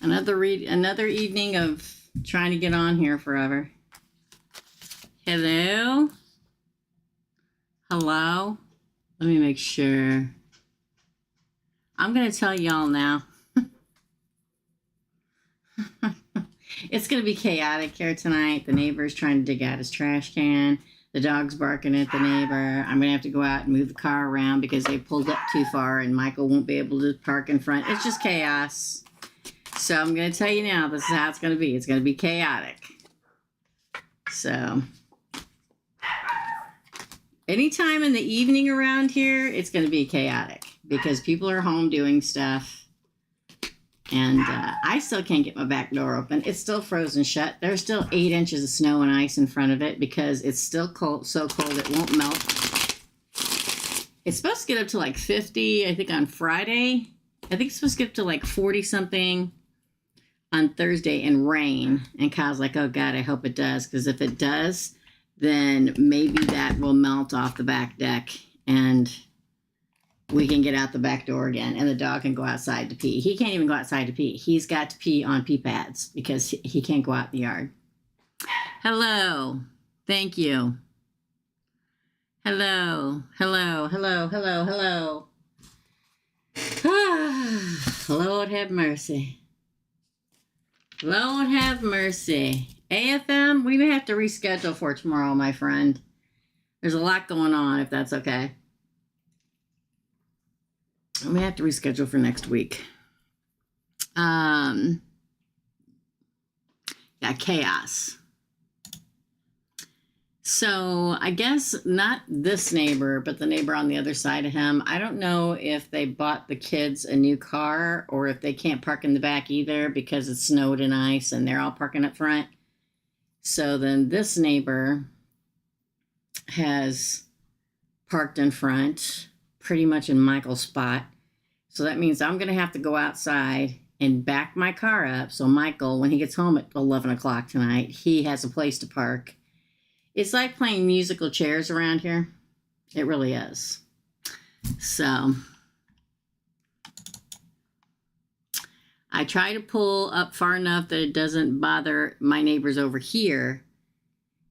Another evening of trying to get on here forever. Hello? Hello? Let me make sure. I'm going to tell y'all now. It's going to be chaotic here tonight. The neighbor's trying to dig out his trash can. The dog's barking at the neighbor. I'm going to have to go out and move the car around because they pulled up too far and Michael won't be able to park in front. It's just chaos. So I'm going to tell you now, this is how it's going to be. It's going to be chaotic. So anytime in the evening around here, it's going to be chaotic because people are home doing stuff. And I still can't get my back door open. It's still frozen shut. There's still 8 inches of snow and ice in front of it because it's still cold, so cold it won't melt. It's supposed to get up to like 50, I think, on Friday. I think it's supposed to get up to like 40-something on Thursday and rain. And Kyle's like, oh, God, I hope it does. Because if it does, then maybe that will melt off the back deck. And we can get out the back door again, and the dog can go outside to pee. He can't even go outside to pee. He's got to pee on pee pads because he can't go out in the yard. Hello. Thank you. Hello. Hello. Hello. Hello. Hello. Lord have mercy. Lord have mercy. AFM, we may have to reschedule for tomorrow, my friend. There's a lot going on, if that's okay. We have to reschedule for next week. Yeah, chaos. So I guess not this neighbor, but the neighbor on the other side of him. I don't know if they bought the kids a new car or if they can't park in the back either because it snowed and ice and they're all parking up front. So then this neighbor has parked in front, pretty much in Michael's spot. So that means I'm going to have to go outside and back my car up. So Michael, when he gets home at 11 o'clock tonight, he has a place to park. It's like playing musical chairs around here. It really is. So I try to pull up far enough that it doesn't bother my neighbors over here.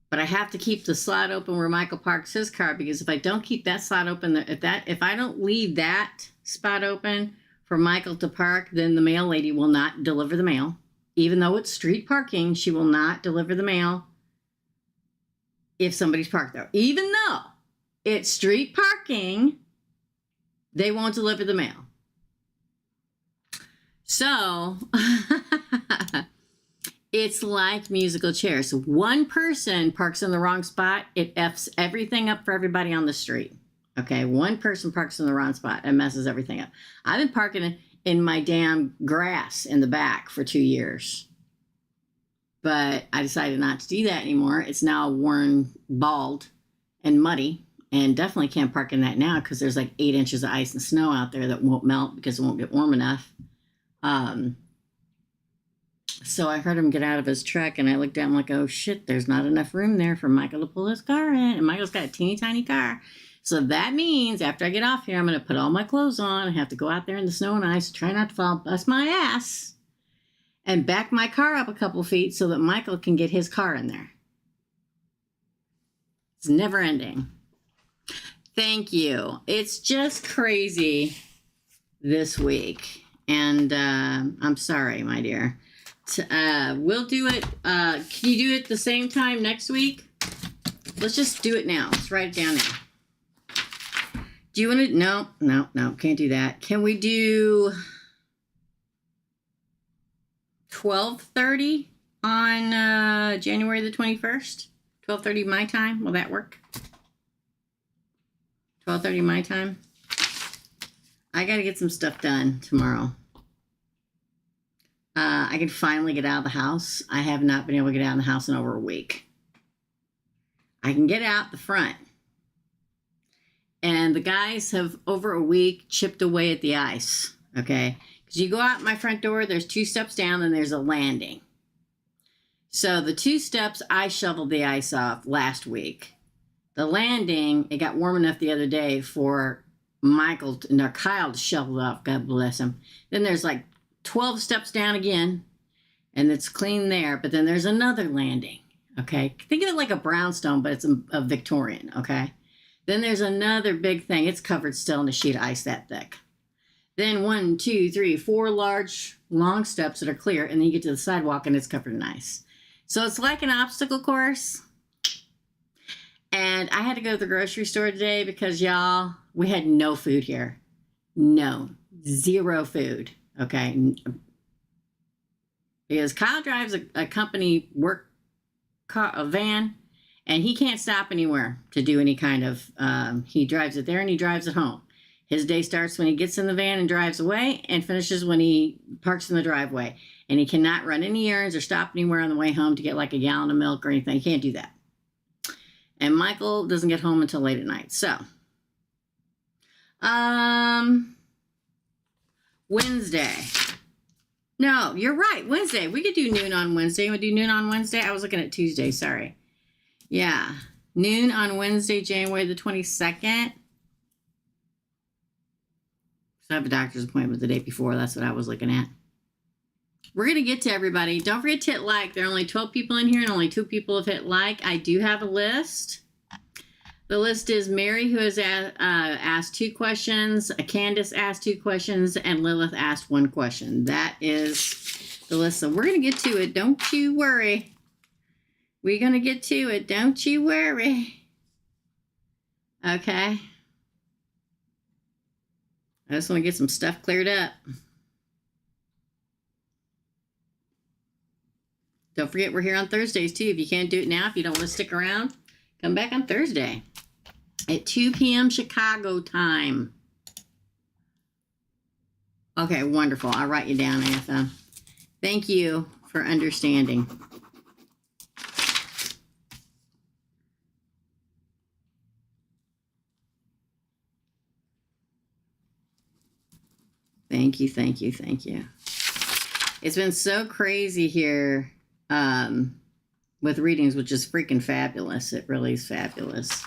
But I have to keep the slot open where Michael parks his car because if I don't keep that slot open, if I don't leave that spot open for Michael to park, then the mail lady will not deliver the mail. Even though it's street parking, she will not deliver the mail if somebody's parked there. Even though it's street parking, they won't deliver the mail. So it's like musical chairs. So one person parks in the wrong spot, it F's everything up for everybody on the street. Okay, one person parks in the wrong spot and messes everything up. I've been parking in my damn grass in the back for 2 years. But I decided not to do that anymore. It's now worn bald and muddy. And definitely can't park in that now because there's like 8 inches of ice and snow out there that won't melt because it won't get warm enough. So I heard him get out of his truck and I looked down like, oh shit, there's not enough room there for Michael to pull his car in. And Michael's got a teeny tiny car. So that means after I get off here, I'm going to put all my clothes on and have to go out there in the snow and ice, try not to fall, bust my ass, and back my car up a couple feet so that Michael can get his car in there. It's never ending. Thank you. It's just crazy this week. And I'm sorry, my dear. We'll do it. Can you do it the same time next week? Let's just do it now. Let's write it down now. Do you want to? No, can't do that. Can we do 12:30 on January the 21st? 12:30 my time. Will that work? 12:30 my time. I got to get some stuff done tomorrow. I can finally get out of the house. I have not been able to get out of the house in over a week. I can get out the front. And the guys have, over a week, chipped away at the ice, okay? Because you go out my front door, there's 2 steps down, and there's a landing. So the 2 steps, I shoveled the ice off last week. The landing, it got warm enough the other day for Kyle to shovel it off, God bless him. Then there's like 12 steps down again, and it's clean there. But then there's another landing, okay? Think of it like a brownstone, but it's a Victorian, okay? Then there's another big thing. It's covered still in a sheet of ice that thick. Then 1, 2, 3, 4 large, long steps that are clear, and then you get to the sidewalk, and it's covered in ice. So it's like an obstacle course. And I had to go to the grocery store today because, y'all, we had no food here. No, zero food, okay? Because Kyle drives a company work car, a van, and he can't stop anywhere to do any kind of, he drives it there and he drives it home. His day starts when he gets in the van and drives away and finishes when he parks in the driveway. And he cannot run any errands or stop anywhere on the way home to get like a gallon of milk or anything. He can't do that. And Michael doesn't get home until late at night. So, Wednesday. No, you're right. Wednesday. We could do noon on Wednesday. We do noon on Wednesday. I was looking at Tuesday. Sorry. Yeah. Noon on Wednesday, January the 22nd. I have a doctor's appointment the day before. That's what I was looking at. We're going to get to everybody. Don't forget to hit like. There are only 12 people in here and only 2 people have hit like. I do have a list. The list is Mary, who has asked 2 questions. Candace asked 2 questions. And Lilith asked 1 question. That is the list. So we're going to get to it. Don't you worry. We're going to get to it. Don't you worry. Okay. I just want to get some stuff cleared up. Don't forget, we're here on Thursdays, too. If you can't do it now, if you don't want to stick around, come back on Thursday at 2 p.m. Chicago time. Okay, wonderful. I'll write you down, AFM. Thank you for understanding. Thank you, thank you, thank you. It's been so crazy here with readings, which is freaking fabulous. It really is fabulous.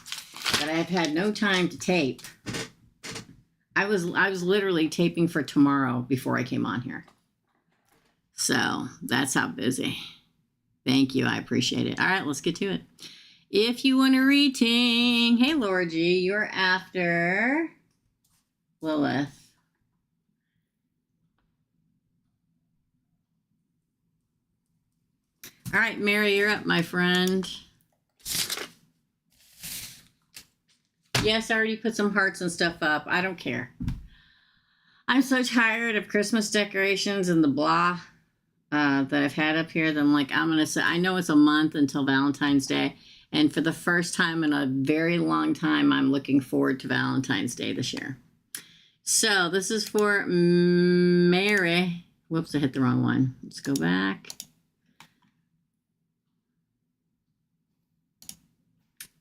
But I've had no time to tape. I was literally taping for tomorrow before I came on here. So that's how busy. Thank you. I appreciate it. All right, let's get to it. If you want a reading, hey, Laura G, you're after Lilith. All right, Mary, you're up, my friend. Yes, I already put some hearts and stuff up. I don't care. I'm so tired of Christmas decorations and the blah that I've had up here that I'm like, I'm going to say, I know it's a month until Valentine's Day. And for the first time in a very long time, I'm looking forward to Valentine's Day this year. So this is for Mary. Whoops, I hit the wrong one. Let's go back.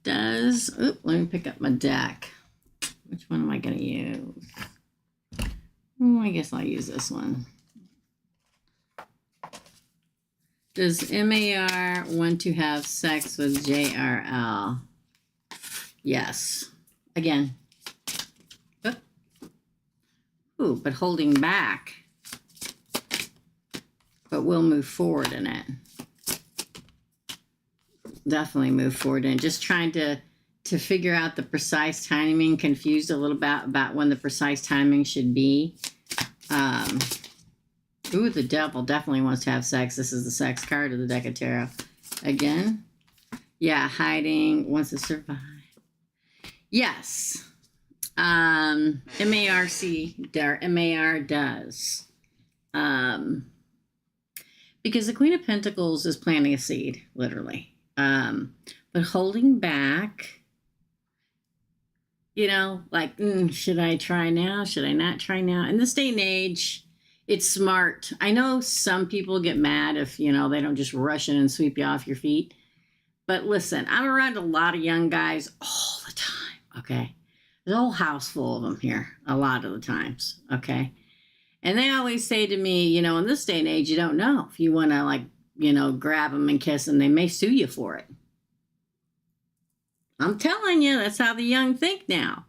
Let me pick up my deck. Which one am I going to use? I guess I'll use this one. Does MAR want to have sex with JRL? Yes. Again. Ooh, but holding back. But we'll move forward in it. Definitely move forward and just trying to figure out the precise timing. Confused a little bit about when the precise timing should be. Ooh, the devil definitely wants to have sex. This is the sex card of the deck of tarot. Again. Yeah, hiding, wants to survive. Yes. MAR does. Because the Queen of Pentacles is planting a seed, literally. But holding back, you know, like, should I try now? Should I not try now? In this day and age, it's smart. I know some people get mad if, you know, they don't just rush in and sweep you off your feet. But listen, I'm around a lot of young guys all the time, okay? There's a whole house full of them here a lot of the times, okay? And they always say to me, you know, in this day and age, you don't know if you want to, like, you know, grab them and kiss them. They may sue you for it. I'm telling you, that's how the young think now.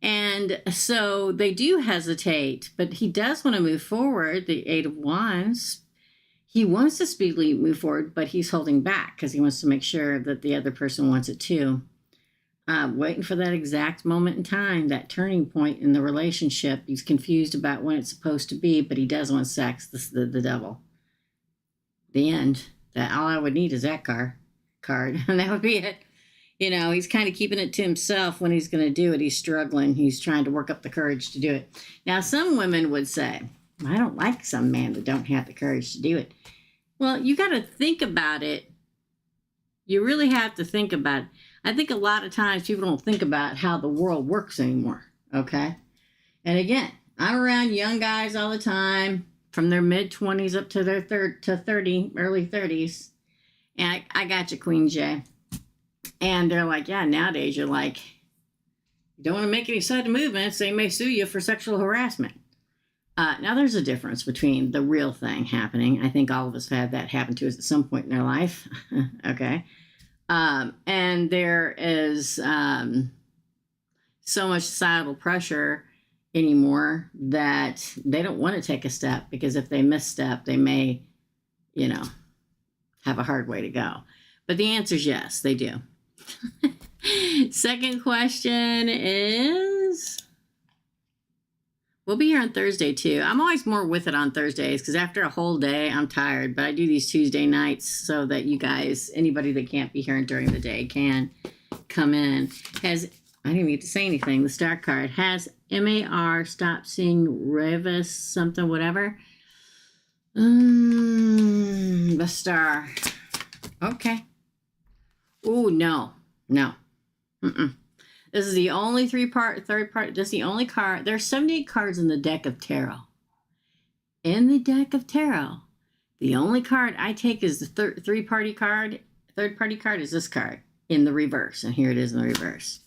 And so they do hesitate, but he does want to move forward, the Eight of Wands. He wants to speedily move forward, but he's holding back because he wants to make sure that the other person wants it too. Waiting for that exact moment in time, that turning point in the relationship. He's confused about when it's supposed to be, but he does want sex, the devil. The end. That all I would need is that card, and that would be it. You know, he's kind of keeping it to himself when he's going to do it. He's struggling. He's trying to work up the courage to do it. Now, some women would say, I don't like some men that don't have the courage to do it. Well, you got to think about it. You really have to think about it. I think a lot of times people don't think about how the world works anymore, okay? And again, I'm around young guys all the time, from their mid-20s up to their 30, early 30s. And I got you, Queen J. And they're like, yeah, nowadays you're like, you don't want to make any sudden movements. They may sue you for sexual harassment. Now, there's a difference between the real thing happening. I think all of us have that happen to us at some point in our life, okay? And there is so much societal pressure anymore that they don't want to take a step, because if they misstep, they may, you know, have a hard way to go. But the answer is yes, they do. Second question is, we'll be here on Thursday too. I'm always more with it on Thursdays because after a whole day, I'm tired. But I do these Tuesday nights so that you guys, anybody that can't be here during the day, can come in. I didn't need to say anything. The star card has MAR stopped seeing Revis something whatever. The star. Okay. Oh no. This is the only third part. This is the only card. There's 78 cards in the deck of tarot. In the deck of tarot, the only card I take is the third party card is this card in the reverse. And here it is in the reverse.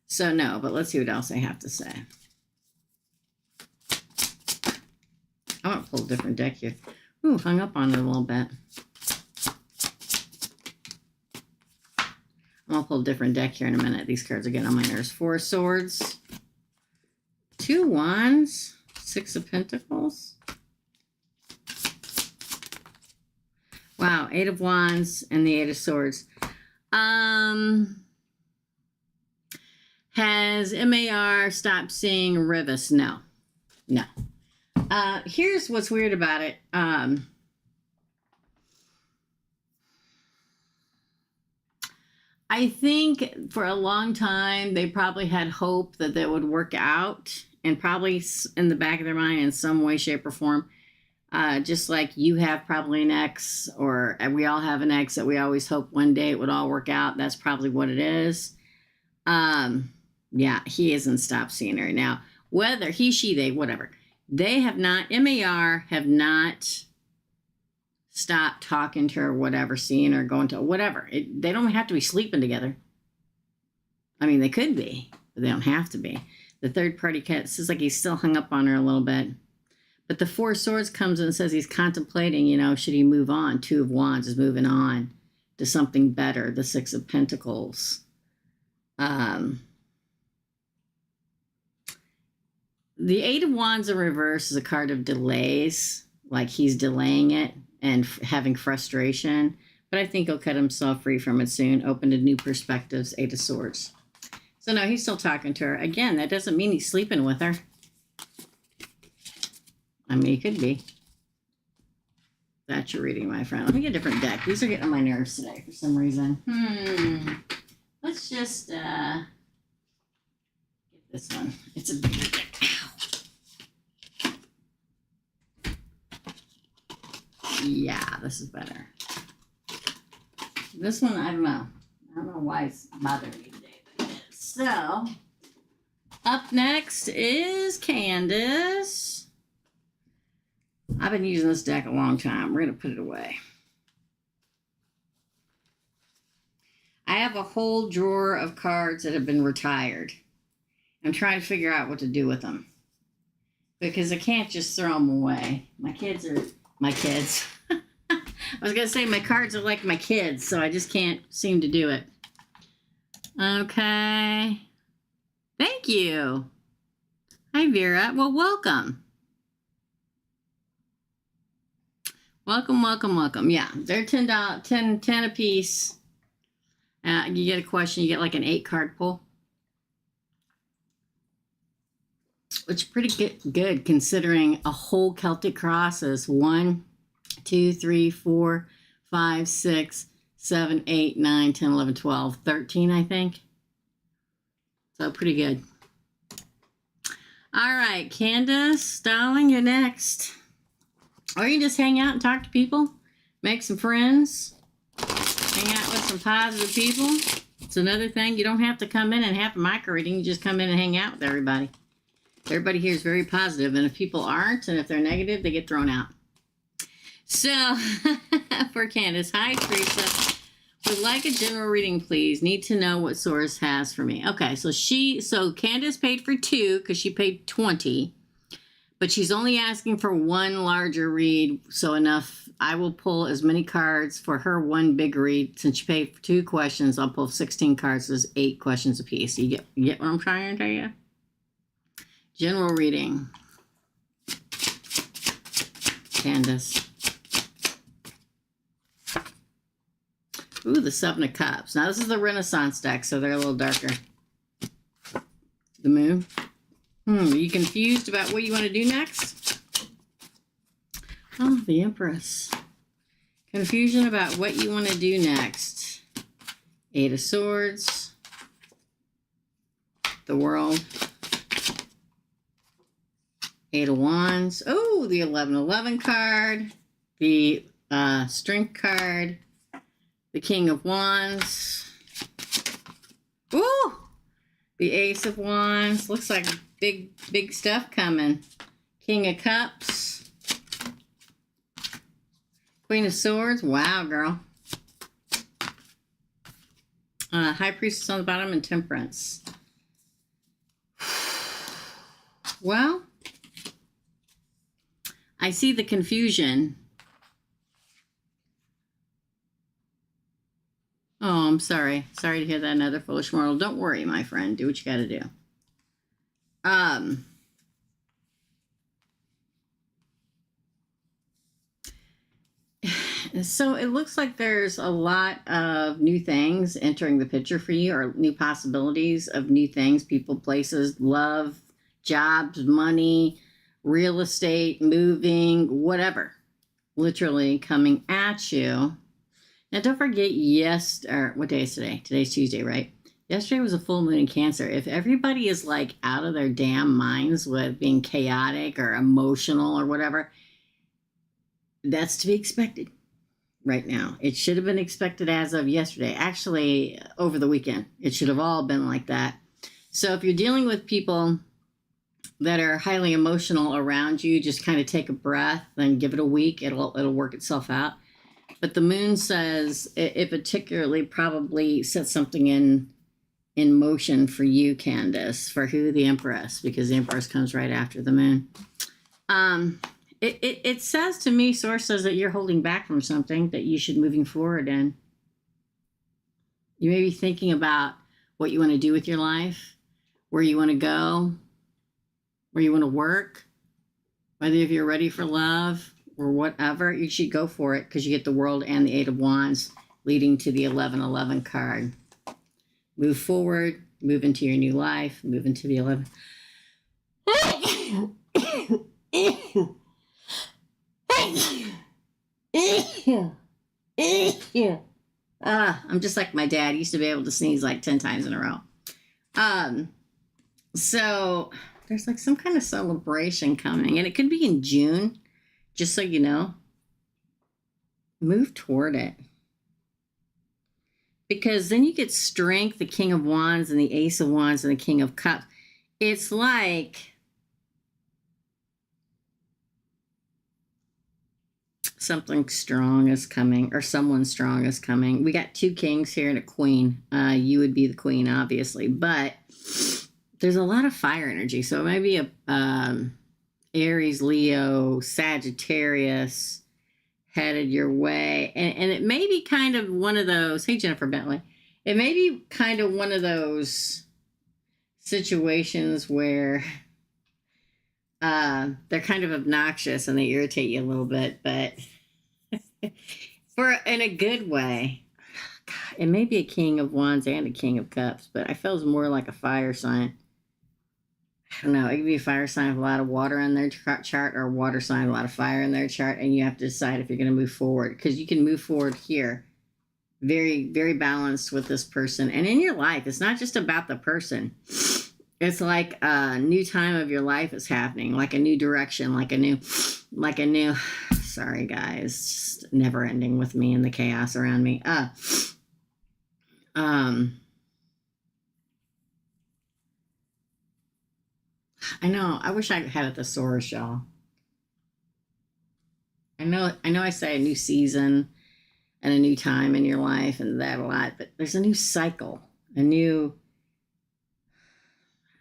So no, but let's see what else I have to say. I want to pull a different deck here. Ooh, hung up on it a little bit. I'll pull a different deck here in a minute. These cards are getting on my nerves. 4 Swords, 2 Wands, 6 of Pentacles. Wow, 8 of Wands and the 8 of Swords. Has MAR stopped seeing Rivas? No. Here's what's weird about it. I think for a long time, they probably had hope that would work out, and probably in the back of their mind in some way, shape, or form, just like you have probably an ex, or we all have an ex that we always hope one day it would all work out. That's probably what it is. Yeah, he hasn't stopped seeing her. Now, whether he, she, they, whatever, they have not, MAR have not stop talking to her, whatever, seeing her, going to whatever. They don't have to be sleeping together. I mean, they could be, but they don't have to be. The third party cat says like he's still hung up on her a little bit. But the 4 Swords comes in and says he's contemplating, should he move on? 2 of Wands is moving on to something better. The 6 of Pentacles. The 8 of Wands in reverse is a card of delays, like he's delaying it and having frustration, but I think he'll cut himself free from it soon, open to new perspectives. 8 of Swords. So no, he's still talking to her. Again, that doesn't mean he's sleeping with her. I mean, he could be. That's your reading, my friend. Let me get a different deck. These are getting on my nerves today for some reason. Let's just get this one. It's a bigger deck. Yeah, this is better. This one, I don't know. I don't know why it's bothering me today, but it is. So, up next is Candace. I've been using this deck a long time. We're going to put it away. I have a whole drawer of cards that have been retired. I'm trying to figure out what to do with them, because I can't just throw them away. My kids. I was going to say my cards are like my kids, so I just can't seem to do it. Okay. Thank you. Hi, Vera. Well, welcome. Welcome, welcome, welcome. Yeah, they're $10, 10 a piece. You get a question, you get like an 8-card pull. Which is pretty good considering a whole Celtic cross is 1, 2, 3, 4, 5, 6, 7, 8, 9, 10, 11, 12, 13, I think. So pretty good. All right, Candace, darling, you're next. Or you can just hang out and talk to people, make some friends, hang out with some positive people. It's another thing. You don't have to come in and have a micro reading. You just come in and hang out with everybody. Everybody here is very positive, and if people aren't, and if they're negative, they get thrown out. So, for Candace, hi, Teresa. Would like a general reading, please. Need to know what source has for me. Okay, so Candace paid for 2 because she paid 20, but she's only asking for 1 larger read, so enough. I will pull as many cards for her 1 big read. Since she paid for 2 questions, I'll pull 16 cards. There's 8 questions apiece. You get what I'm trying to tell you? General reading. Candace. Ooh, the 7 of Cups. Now, this is the Renaissance deck, so they're a little darker. The Moon. Are you confused about what you want to do next? Oh, the Empress. Confusion about what you want to do next. 8 of Swords. The World. 8 of Wands. Oh, the 1111 card. The Strength card. The King of Wands. Ooh! The Ace of Wands. Looks like big stuff coming. King of Cups. Queen of Swords. Wow, girl. High Priestess on the bottom and Temperance. Well, I see the confusion. Oh, I'm sorry. Sorry to hear that, another foolish mortal. Don't worry, my friend. Do what you got to do. So it looks like there's a lot of new things entering the picture for you, or new possibilities of new things, people, places, love, jobs, money, real estate, moving, whatever, literally coming at you. Now, don't forget, what day is today? Today's Tuesday, right? Yesterday was a full moon in Cancer. If everybody is like out of their damn minds with being chaotic or emotional or whatever, that's to be expected right now. It should have been expected as of yesterday. Actually, over the weekend, it should have all been like that. So if you're dealing with people that are highly emotional around you, just kind of take a breath and give it a week. It'll work itself out. But the moon says it particularly probably set something in motion for you, Candace. For who? The Empress, because the Empress comes right after the moon. It says to me, source says that you're holding back from something that you should moving forward in. You may be thinking about what you want to do with your life, where you want to go, where you want to work, whether if you're ready for love or whatever, you should go for it because you get the World and the 8 of Wands leading to the 1111 card. Move forward, move into your new life, move into the 11. I'm just like my dad. He used to be able to sneeze like 10 times in a row. So there's like some kind of celebration coming, and it could be in June. Just so you know, move toward it. Because then you get strength, the King of Wands and the Ace of Wands and the King of Cups. It's like something strong is coming, or someone strong is coming. We got 2 kings here and a queen. You would be the queen, obviously. But there's a lot of fire energy. So it might be a Aries, Leo, Sagittarius headed your way. And it may be kind of one of those, hey, Jennifer Bentley, it may be kind of one of those situations where They're kind of obnoxious and they irritate you a little bit, but in a good way. God, it may be a King of Wands and a King of Cups, but I feel it's more like a fire sign. I don't know. It could be a fire sign with a lot of water in their chart, or a water sign with a lot of fire in their chart, and you have to decide if you're going to move forward, because you can move forward here. Very, very balanced with this person. And in your life, it's not just about the person. It's like a new time of your life is happening, like a new direction, like a new, sorry guys, just never ending with me and the chaos around me. I know, I wish I had a thesaurus, y'all. I know I say a new season and a new time in your life and that a lot, but there's a new cycle, a new,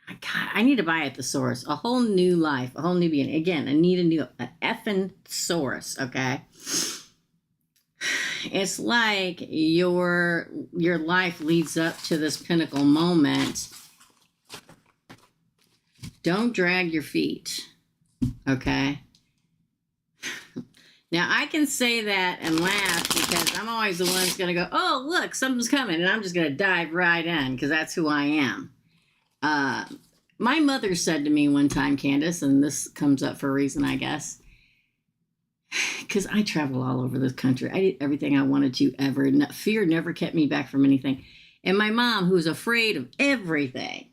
God, I need to buy a thesaurus, a whole new life, a whole new being. Again, I need an effing thesaurus, okay? It's like your life leads up to this pinnacle moment. Don't drag your feet, okay? Now, I can say that and laugh because I'm always the one that's going to go, oh, look, something's coming, and I'm just going to dive right in because that's who I am. My mother said to me one time, Candace, and this comes up for a reason, I guess, because I travel all over this country. I did everything I wanted to ever. Fear never kept me back from anything. And my mom, who was afraid of everything,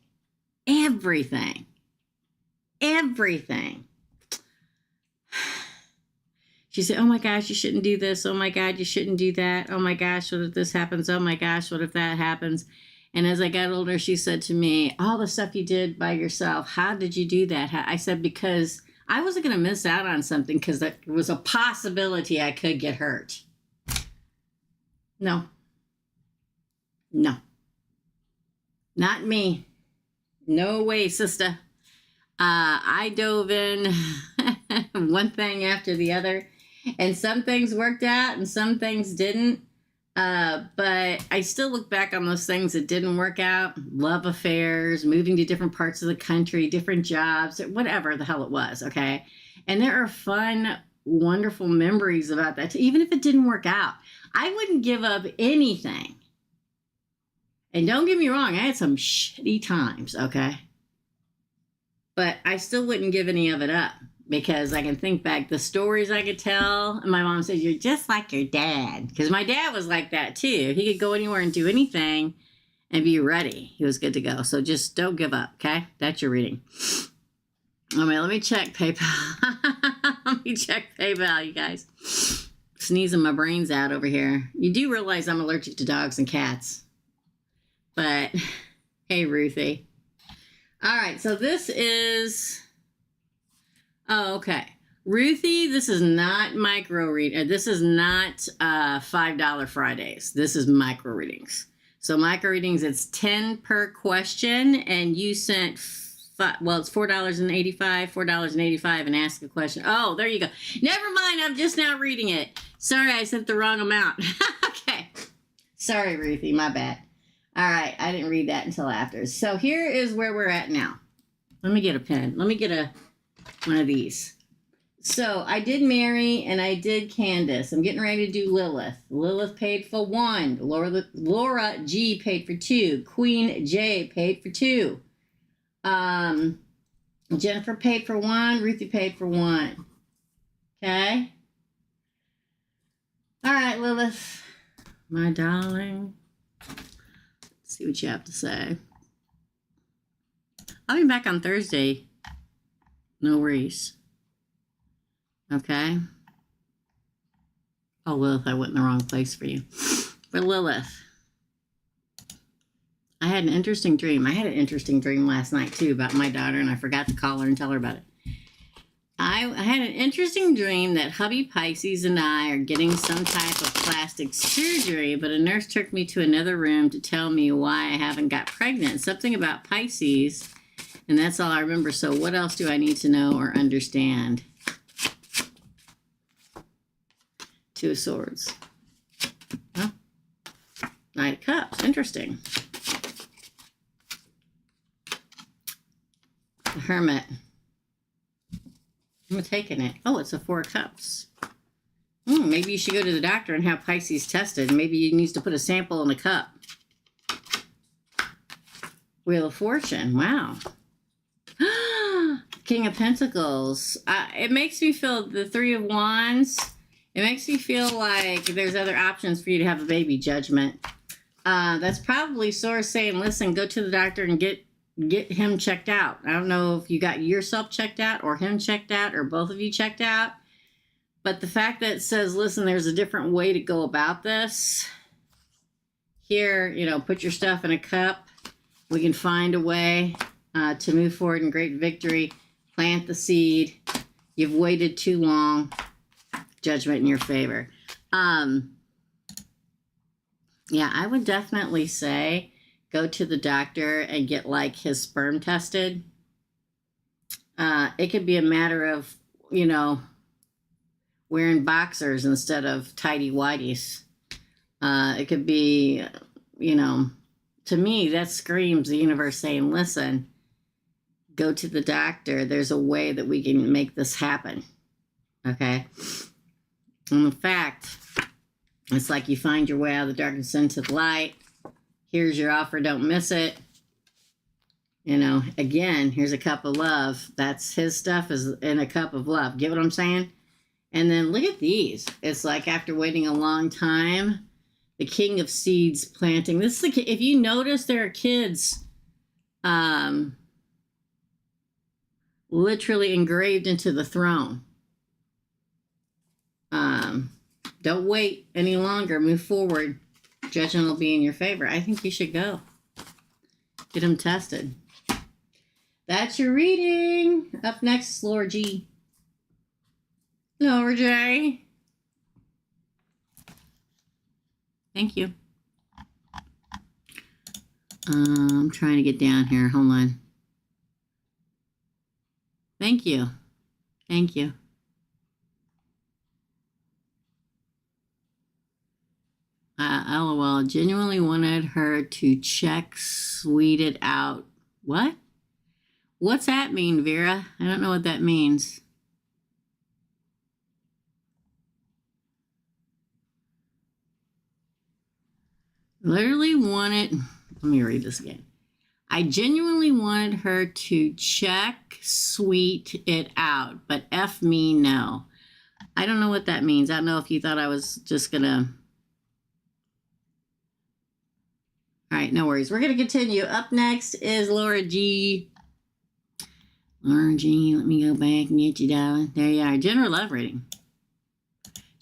she said, oh my gosh, you shouldn't do this. Oh my God, you shouldn't do that. Oh my gosh, what if this happens? Oh my gosh, what if that happens? And as I got older, she said to me, all the stuff you did by yourself, how did you do that? I said, because I wasn't going to miss out on something because there was a possibility I could get hurt. No. Not me. No way, sister. I dove in one thing after the other, and some things worked out and some things didn't. But I still look back on those things that didn't work out. Love affairs, moving to different parts of the country, different jobs, whatever the hell it was, okay? And there are fun, wonderful memories about that, even if it didn't work out. I wouldn't give up anything. And don't get me wrong, I had some shitty times, okay? But I still wouldn't give any of it up because I can think back the stories I could tell. And my mom said, you're just like your dad. Because my dad was like that too. He could go anywhere and do anything and be ready. He was good to go. So just don't give up, okay? That's your reading. All right, let me check PayPal. Let me check PayPal, you guys. Sneezing my brains out over here. You do realize I'm allergic to dogs and cats. But, hey, Ruthie. All right, so this is, oh, okay. Ruthie, this is not micro read. This is not $5 Fridays. This is micro readings. So micro readings, it's 10 per question, and you sent, it's $4.85 and ask a question. Oh, there you go. Never mind, I'm just now reading it. Sorry, I sent the wrong amount. Okay. Sorry, Ruthie, my bad. All right, I didn't read that until after. So here is where we're at now. Let me get a pen. Let me get one of these. So I did Mary and I did Candace. I'm getting ready to do Lilith. Lilith paid for 1. Laura G paid for 2. Queen J paid for 2. Jennifer paid for 1. Ruthie paid for 1. Okay. All right, Lilith, my darling. See what you have to say. I'll be back on Thursday. No worries. Okay. Oh, Lilith, I went in the wrong place for you. But Lilith, I had an interesting dream. I had an interesting dream last night, too, about my daughter, and I forgot to call her and tell her about it. I had an interesting dream that hubby Pisces and I are getting some type of plastic surgery, but a nurse took me to another room to tell me why I haven't got pregnant. Something about Pisces, and that's all I remember. So what else do I need to know or understand? 2 of Swords. Huh? Knight of Cups. Interesting. The Hermit. I'm taking it. Oh, it's a 4 of Cups. Maybe you should go to the doctor and have Pisces tested. Maybe he needs to put a sample in a cup. Wheel of Fortune. Wow. King of Pentacles. It makes me feel the 3 of Wands. It makes me feel like there's other options for you to have a baby. Judgment. That's probably Source saying, listen, go to the doctor and get him checked out. I don't know if you got yourself checked out or him checked out or both of you checked out. But the fact that it says, listen, there's a different way to go about this. Here, you know, put your stuff in a cup. We can find a way to move forward in great victory. Plant the seed. You've waited too long. Judgment in your favor. Yeah, I would definitely say go to the doctor and get like his sperm tested. It could be a matter of, you know, wearing boxers instead of tidy whities. It could be, you know, to me, that screams the universe saying, listen, go to the doctor. There's a way that we can make this happen. Okay? And in fact, it's like you find your way out of the darkness into the light. Here's your offer. Don't miss it. You know, again, here's a cup of love. That's his stuff is in a cup of love. Get what I'm saying? And then look at these. It's like after waiting a long time, the King of Seeds planting. This is if you notice, there are kids literally engraved into the throne. Don't wait any longer. Move forward. Judgment will be in your favor. I think you should go. Get them tested. That's your reading. Up next, Laura G. Laura J. Thank you. I'm trying to get down here. Hold on. Thank you. Thank you. LOL. Genuinely wanted her to sweet it out. What? What's that mean, Vera? I don't know what that means. Literally wanted, let me read this again. I genuinely wanted her to sweet it out, but F me, no. I don't know what that means. I don't know if you thought I was just gonna. All right, no worries. We're gonna continue. Up next is Laura G. Laura G, let me go back and get you, darling. There you are. General love reading.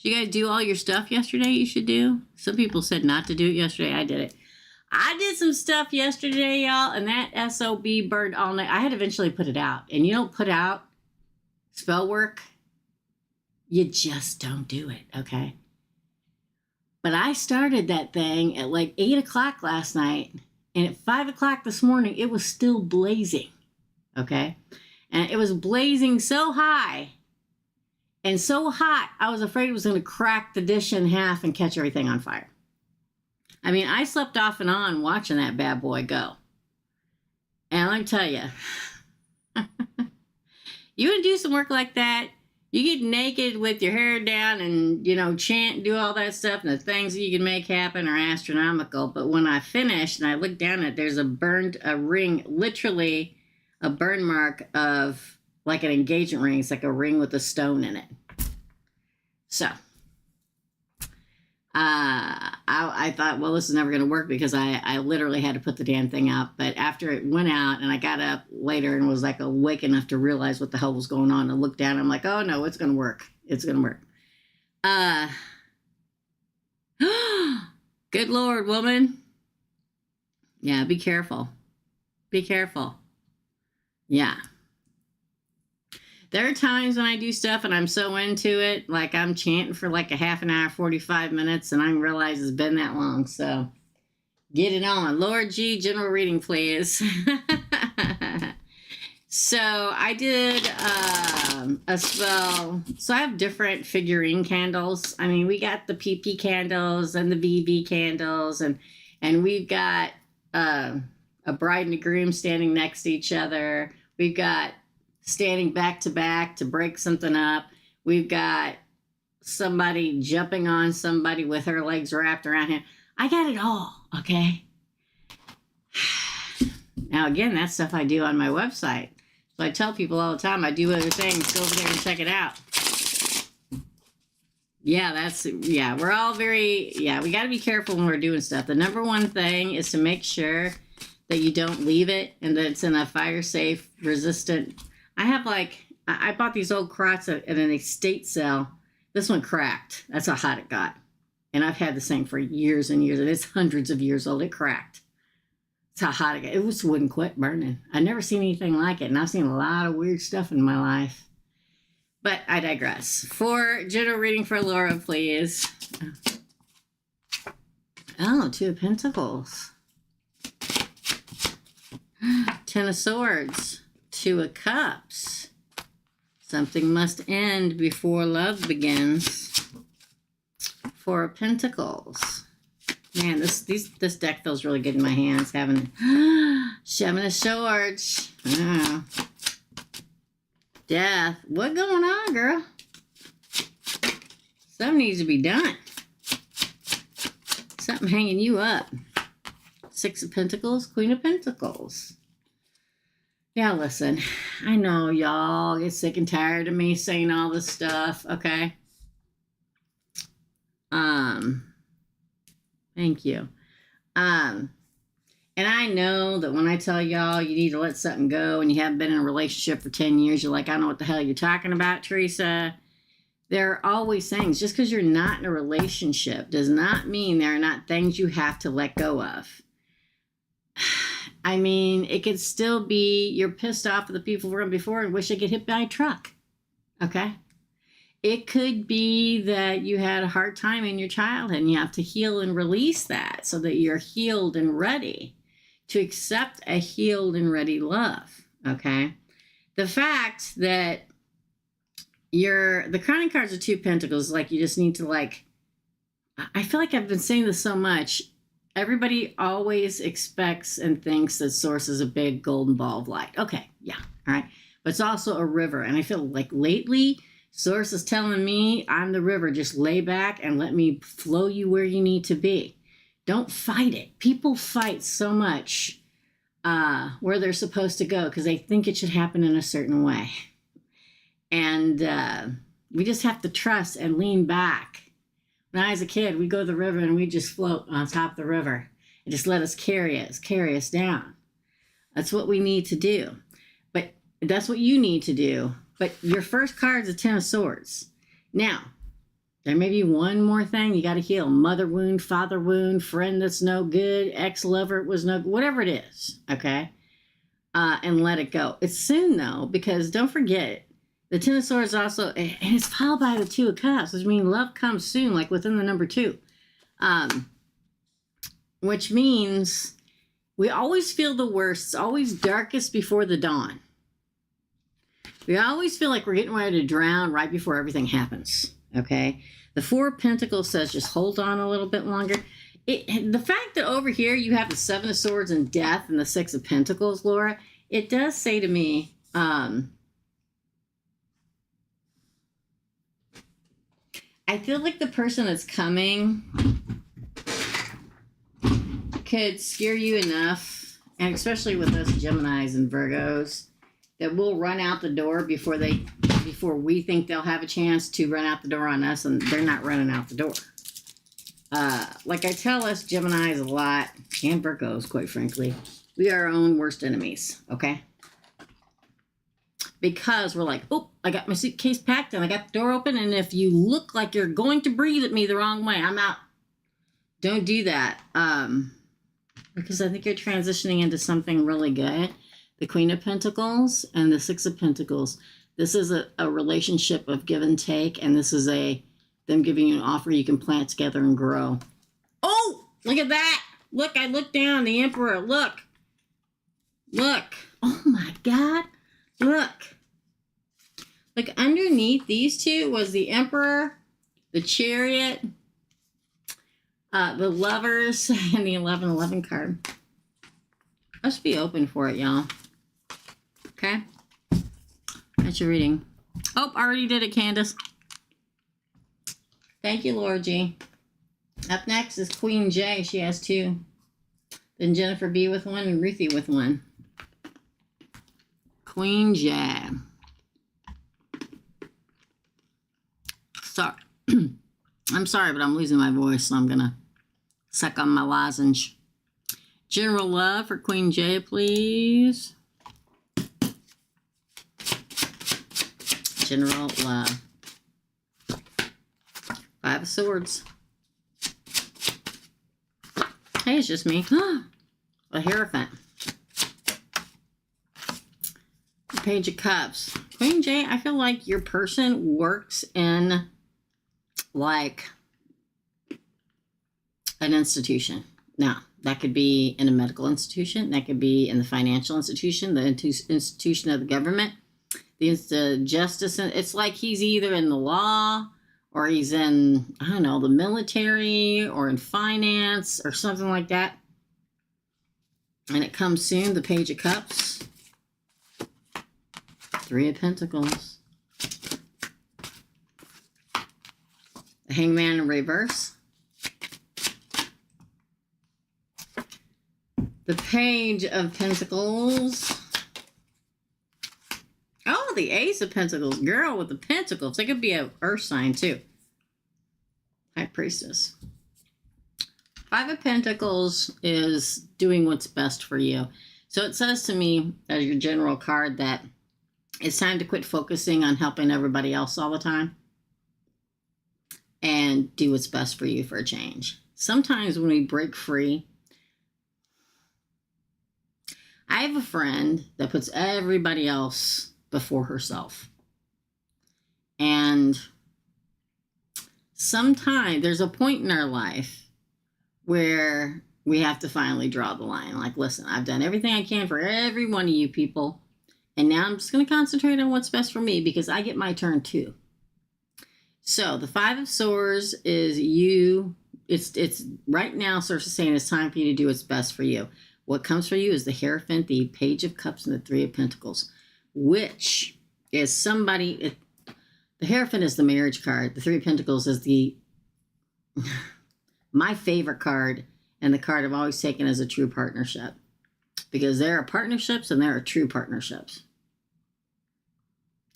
Did you guys do all your stuff yesterday you should do? Some people said not to do it yesterday. I did it. I did some stuff yesterday, y'all, and that SOB burned all night. I had to eventually put it out. And you don't put out spell work, you just don't do it, okay? But I started that thing at like 8 o'clock last night, and at 5 o'clock this morning, it was still blazing, okay? And it was blazing so high and so hot, I was afraid it was going to crack the dish in half and catch everything on fire. I mean, I slept off and on watching that bad boy go. And let me tell you, you want to do some work like that, you get naked with your hair down and, you know, chant and do all that stuff, and the things that you can make happen are astronomical. But when I finished and I looked down at it, there's a ring, literally a burn mark of like an engagement ring. It's like a ring with a stone in it. So I thought, well, this is never going to work because I literally had to put the damn thing out. But after it went out and I got up later and was like awake enough to realize what the hell was going on and look down, I'm like, oh no, it's going to work. It's going to work. Good Lord, woman. Yeah, be careful. Be careful. Yeah. There are times when I do stuff and I'm so into it, like I'm chanting for like a half an hour, 45 minutes, and I realize it's been that long. So get it on. Lord G, general reading, please. So I did a spell. So I have different figurine candles. I mean, we got the PP candles and the VV candles, and we've got a bride and a groom standing next to each other. We've got standing back to back to break something up. We've got somebody jumping on somebody with her legs wrapped around him. I got it all, okay? Now, again, that's stuff I do on my website. So I tell people all the time, I do other things. Go over there and check it out. Yeah, we're all we got to be careful when we're doing stuff. The number one thing is to make sure that you don't leave it and that it's in a fire safe, resistant. I bought these old crotts at an estate sale. This one cracked. That's how hot it got. And I've had this thing for years and years, and it's hundreds of years old. It cracked. That's how hot it got. It just wouldn't quit burning. I've never seen anything like it, and I've seen a lot of weird stuff in my life. But I digress. For general reading for Laura, please. Oh, Two of Pentacles. Ten of Swords. Two of Cups. Something must end before love begins. Four of Pentacles. Man, this deck feels really good in my hands. Having Seven of Swords. Oh. Death. What going on, girl? Something needs to be done. Something hanging you up. Six of Pentacles, Queen of Pentacles. Now listen, I know y'all get sick and tired of me saying all this stuff, okay? Thank you. And I know that when I tell y'all you need to let something go and you haven't been in a relationship for 10 years, you're like, I don't know what the hell you're talking about, Teresa. There are always things. Just because you're not in a relationship does not mean there are not things you have to let go of. I mean, it could still be you're pissed off at the people from before and wish they get hit by a truck. Okay? It could be that you had a hard time in your childhood and you have to heal and release that so that you're healed and ready to accept a healed and ready love. Okay? The fact that the crowning cards are Two Pentacles, like you just need to I feel like I've been saying this so much. Everybody always expects and thinks that Source is a big golden ball of light. Okay, yeah, all right. But it's also a river. And I feel like lately, Source is telling me I'm the river. Just lay back and let me flow you where you need to be. Don't fight it. People fight so much where they're supposed to go because they think it should happen in a certain way. And we just have to trust and lean back. When I was a kid, we'd go to the river and we'd just float on top of the river and just let us carry us down. That's what we need to do. But that's what you need to do. But your first card is a Ten of Swords. Now, there may be one more thing you got to heal. Mother wound, father wound, friend that's no good, ex-lover was no good, whatever it is, okay? And let it go. It's soon, though, because don't forget, the Ten of Swords also, and it's followed by the Two of Cups, which means love comes soon, like within the number 2. Which means we always feel the worst. It's always darkest before the dawn. We always feel like we're getting ready to drown right before everything happens, okay? The Four of Pentacles says just hold on a little bit longer. The fact that over here you have the Seven of Swords and Death and the Six of Pentacles, Laura, it does say to me, I feel like the person that's coming could scare you enough, and especially with us Geminis and Virgos, that we'll run out the door before we think they'll have a chance to run out the door on us, and they're not running out the door. Like I tell us Geminis a lot, and Virgos, quite frankly, we are our own worst enemies, okay? Because we're like, oh, I got my suitcase packed and I got the door open, and if you look like you're going to breathe at me the wrong way, I'm out. Don't do that. Because I think you're transitioning into something really good. The Queen of Pentacles and the Six of Pentacles. This is a relationship of give and take, and this is them giving you an offer you can plant together and grow. Oh, look at that. Look, I looked down, the Emperor, look. Look. Oh my God. Look. Like underneath these two was the Emperor, the Chariot, the Lovers, and the 1111 card. Let's be open for it, y'all. Okay? That's your reading. Oh, I already did it, Candace. Thank you, Laura G. Up next is Queen J. She has 2. Then Jennifer B with 1 and Ruthie with 1. Queen J. Sorry. I'm sorry, but I'm losing my voice, so I'm going to suck on my lozenge. General love for Queen J, please. General love. 5 of Swords. Hey, it's just me. A Hierophant. Page of Cups. Queen J, I feel like your person works in like an institution. Now, that could be in a medical institution. That could be in the financial institution, the institution of the government, the justice. It's like he's either in the law or he's in, I don't know, the military or in finance or something like that. And it comes soon, the Page of Cups. 3 of Pentacles. The Hangman in reverse. The Page of Pentacles. Oh, the Ace of Pentacles. Girl with the Pentacles. It could be an earth sign too. High Priestess. 5 of Pentacles is doing what's best for you. So it says to me, as your general card, that it's time to quit focusing on helping everybody else all the time and do what's best for you for a change. Sometimes when we break free, I have a friend that puts everybody else before herself. And sometimes there's a point in our life where we have to finally draw the line. Like, listen, I've done everything I can for every one of you people. And now I'm just going to concentrate on what's best for me because I get my turn too. So the 5 of Swords is you. It's right now, Source is saying it's time for you to do what's best for you. What comes for you is the Hierophant, the Page of Cups, and the 3 of Pentacles, which is somebody. The Hierophant is the marriage card. The 3 of Pentacles is my favorite card and the card I've always taken as a true partnership. Because there are partnerships and there are true partnerships.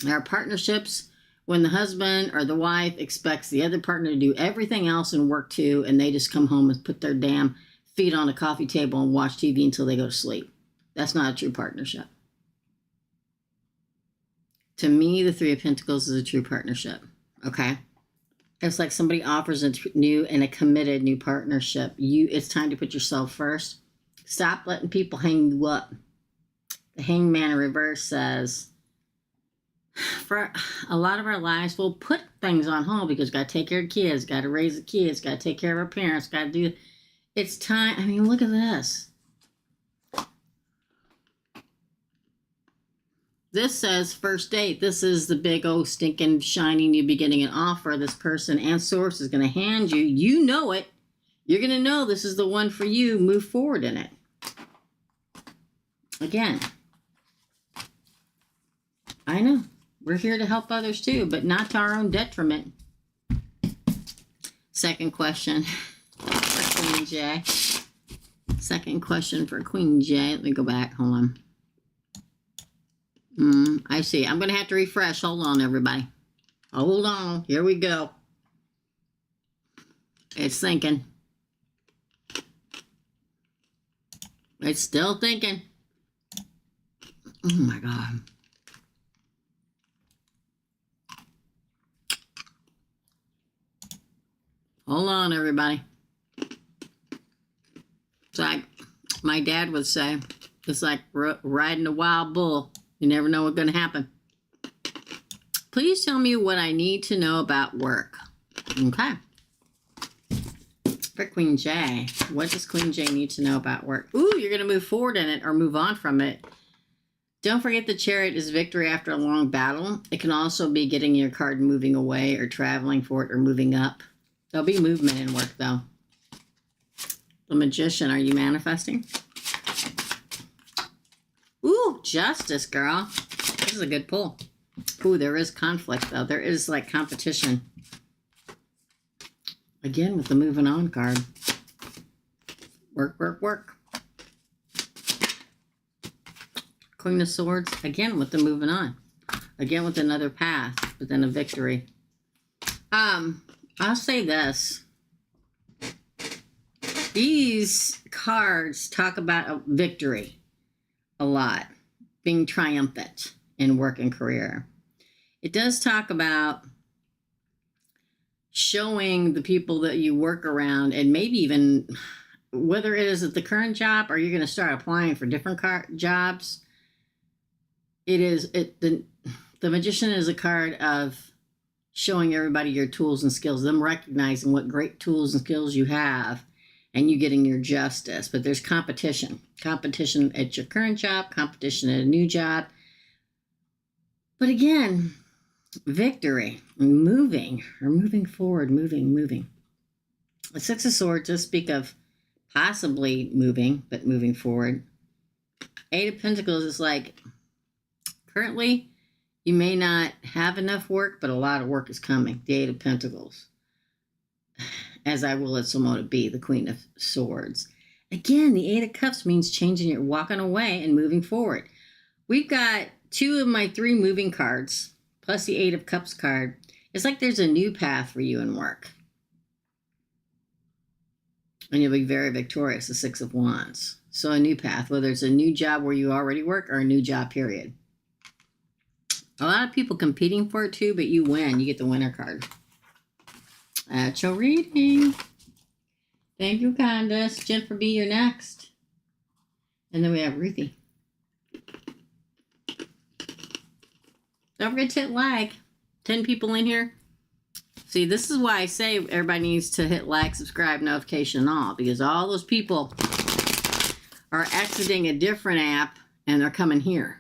There are partnerships when the husband or the wife expects the other partner to do everything else and work too, and they just come home and put their damn feet on a coffee table and watch TV until they go to sleep. That's not a true partnership. To me, the 3 of Pentacles is a true partnership. Okay? It's like somebody offers a new and a committed new partnership. It's time to put yourself first. Stop letting people hang you up. The Hangman in reverse says, for a lot of our lives, we'll put things on hold because got to take care of kids, got to raise the kids, got to take care of our parents, got to do. It's time. I mean, look at this. This says first date. This is the big old stinking shiny new beginning and offer this person and Source is going to hand you. You know it. You're going to know this is the one for you. Move forward in it. Again, I know. We're here to help others too, but not to our own detriment. Second question for Queen J. Second question for Queen J. Let me go back. Hold on. I see. I'm going to have to refresh. Hold on, everybody. Hold on. Here we go. It's thinking. It's still thinking. Oh, my God. Hold on, everybody. It's like my dad would say, it's like riding a wild bull. You never know what's going to happen. Please tell me what I need to know about work. Okay. For Queen J, what does Queen J need to know about work? Ooh, you're going to move forward in it or move on from it. Don't forget the Chariot is victory after a long battle. It can also be getting your card moving away or traveling for it or moving up. There'll be movement in work, though. The Magician, are you manifesting? Ooh, Justice, girl. This is a good pull. Ooh, there is conflict, though. There is, like, competition. Again, with the moving on card. Work, work, work. Queen of Swords. Again, with the moving on. Again, with another path, but then a victory. I'll say this. These cards talk about a victory a lot. Being triumphant in work and career. It does talk about showing the people that you work around, and maybe even whether it is at the current job or you're going to start applying for different jobs. The Magician is a card of showing everybody your tools and skills, them recognizing what great tools and skills you have, and you getting your justice. But there's competition. Competition at your current job, competition at a new job. But again, victory, moving forward, moving. The Six of Swords does speak of possibly moving, but moving forward. Eight of Pentacles is like, currently, you may not have enough work, but a lot of work is coming. The Eight of Pentacles. As I will at some moment be, the Queen of Swords. Again, the Eight of Cups means changing it, walking away and moving forward. We've got 2 of my 3 moving cards, plus the Eight of Cups card. It's like there's a new path for you in work. And you'll be very victorious, the Six of Wands. So a new path, whether it's a new job where you already work or a new job, period. A lot of people competing for it too, but you win. You get the winner card. That's your reading. Thank you, Candace. Jennifer B., you're next. And then we have Ruthie. Don't forget to hit like. 10 people in here. See, this is why I say everybody needs to hit like, subscribe, notification, and all. Because all those people are exiting a different app and they're coming here.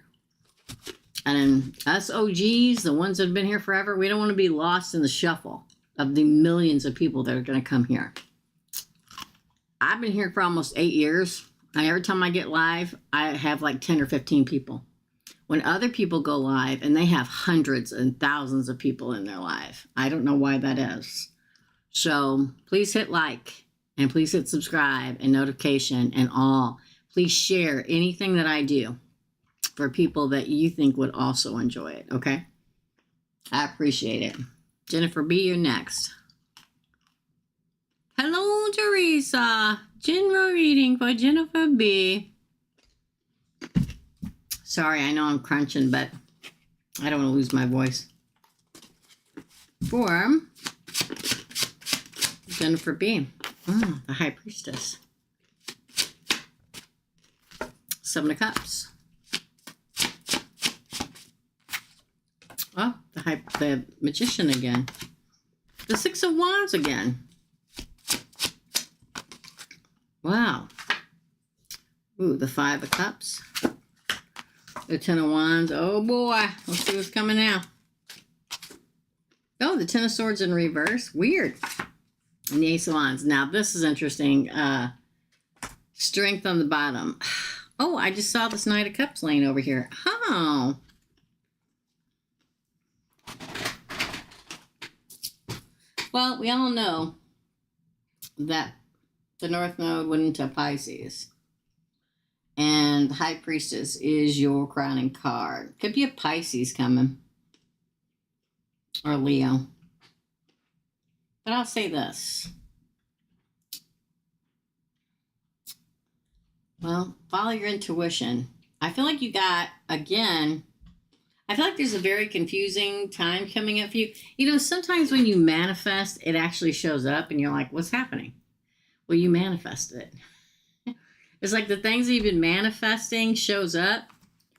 And then us OGs, the ones that have been here forever, we don't want to be lost in the shuffle of the millions of people that are going to come here. I've been here for almost 8 years. And every time I get live, I have like 10 or 15 people. When other people go live and they have hundreds and thousands of people in their live. I don't know why that is. So please hit like and please hit subscribe and notification and all. Please share anything that I do for people that you think would also enjoy it, okay? I appreciate it. Jennifer B., you're next. Hello, Teresa. General reading for Jennifer B. Sorry, I know I'm crunching, but I don't want to lose my voice. For Jennifer B. Oh, the High Priestess. 7 of Cups. Oh, the Magician again. The 6 of Wands again. Wow. Ooh, the 5 of Cups. The 10 of Wands. Oh boy. Let's see what's coming now. Oh, the 10 of Swords in reverse. Weird. And the Ace of Wands. Now, this is interesting. Strength on the bottom. Oh, I just saw this Knight of Cups laying over here. Oh. Well, we all know that the North Node went into Pisces. And the High Priestess is your crowning card. Could be a Pisces coming. Or Leo. But I'll say this. Well, follow your intuition. I feel like you got, again, I feel like there's a very confusing time coming up for you. You know, sometimes when you manifest, it actually shows up and you're like, what's happening? Well, you manifested it. It's like the things that you've been manifesting shows up.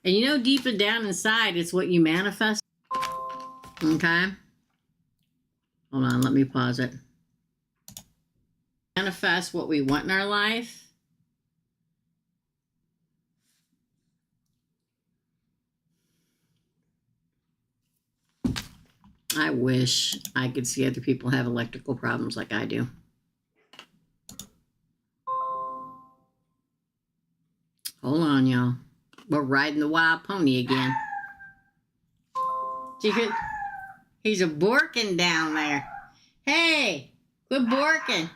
And you know, deep and down inside, it's what you manifest. Okay? Hold on, let me pause it. Manifest what we want in our life. I wish I could see other people have electrical problems like I do. Hold on, y'all. We're riding the wild pony again. Do you hear? He's a borking down there. Hey, quit borking.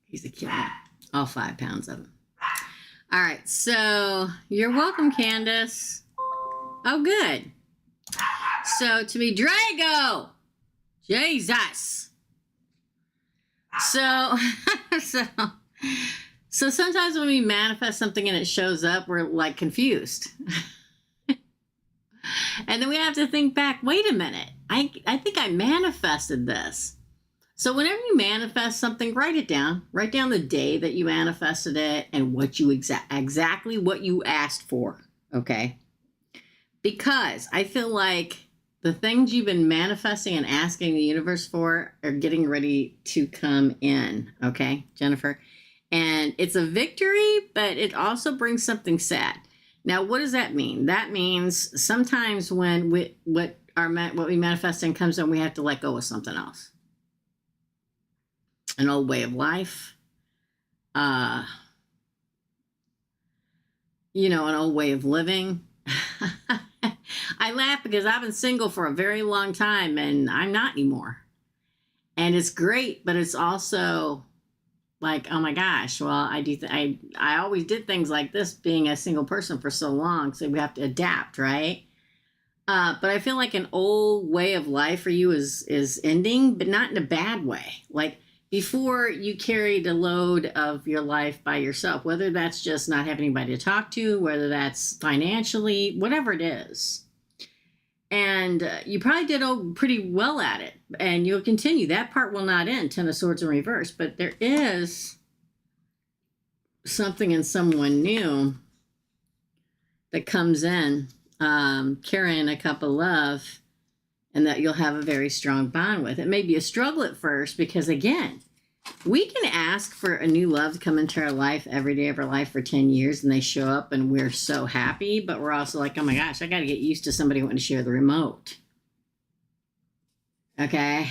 He's a killer. All 5 pounds of him. All right, so you're welcome, Candace. Oh, good. So to be Drago. Jesus. So sometimes when we manifest something and it shows up, we're like confused. And then we have to think back, wait a minute, I think I manifested this. So whenever you manifest something, write it down. Write down the day that you manifested it and what you exactly what you asked for, okay? Because I feel like the things you've been manifesting and asking the universe for are getting ready to come in, okay, Jennifer? And it's a victory, but it also brings something sad. Now, what does that mean? That means sometimes when what we manifest in comes in, we have to let go of something else. An old way of life, an old way of living. I laugh because I've been single for a very long time and I'm not anymore. And it's great, but it's also like, oh my gosh, well, I always did things like this being a single person for so long, so we have to adapt, right? But I feel like an old way of life for you is ending, but not in a bad way. Like before you carried a load of your life by yourself, whether that's just not having anybody to talk to, whether that's financially, whatever it is. And you probably did pretty well at it, and you'll continue. That part will not end, 10 of Swords in reverse, but there is something in someone new that comes in, carrying a cup of love, and that you'll have a very strong bond with. It may be a struggle at first because, again, we can ask for a new love to come into our life every day of our life for 10 years, and they show up, and we're so happy, but we're also like, oh my gosh, I got to get used to somebody wanting to share the remote. Okay?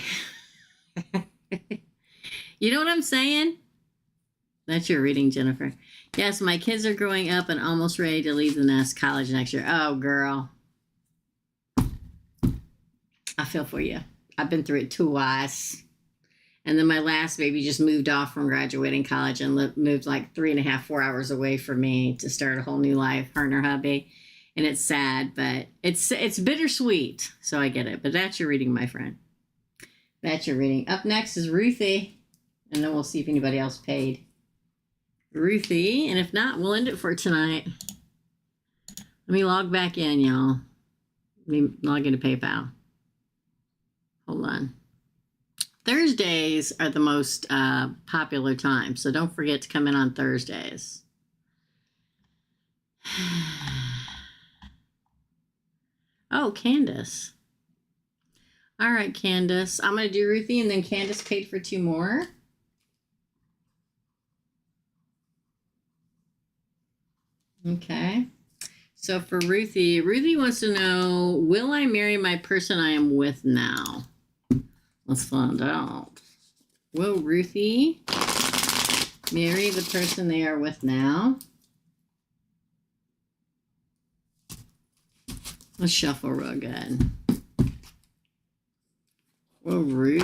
You know what I'm saying? That's your reading, Jennifer. Yes, my kids are growing up and almost ready to leave the nest college next year. Oh, girl. I feel for you. I've been through it twice. And then my last baby just moved off from graduating college and moved like 3.5, 4 hours away from me to start a whole new life, her and her hubby. And it's sad, but it's bittersweet. So I get it. But that's your reading, my friend. That's your reading. Up next is Ruthie. And then we'll see if anybody else paid. Ruthie. And if not, we'll end it for tonight. Let me log back in, y'all. Let me log into PayPal. Hold on. Thursdays are the most popular time, so don't forget to come in on Thursdays. Oh, Candace. All right, Candace. I'm going to do Ruthie, and then Candace paid for 2 more. Okay. So for Ruthie, Ruthie wants to know, will I marry my person I am with now? Let's find out. Will Ruthie marry the person they are with now? Let's shuffle real good. Will Ruthie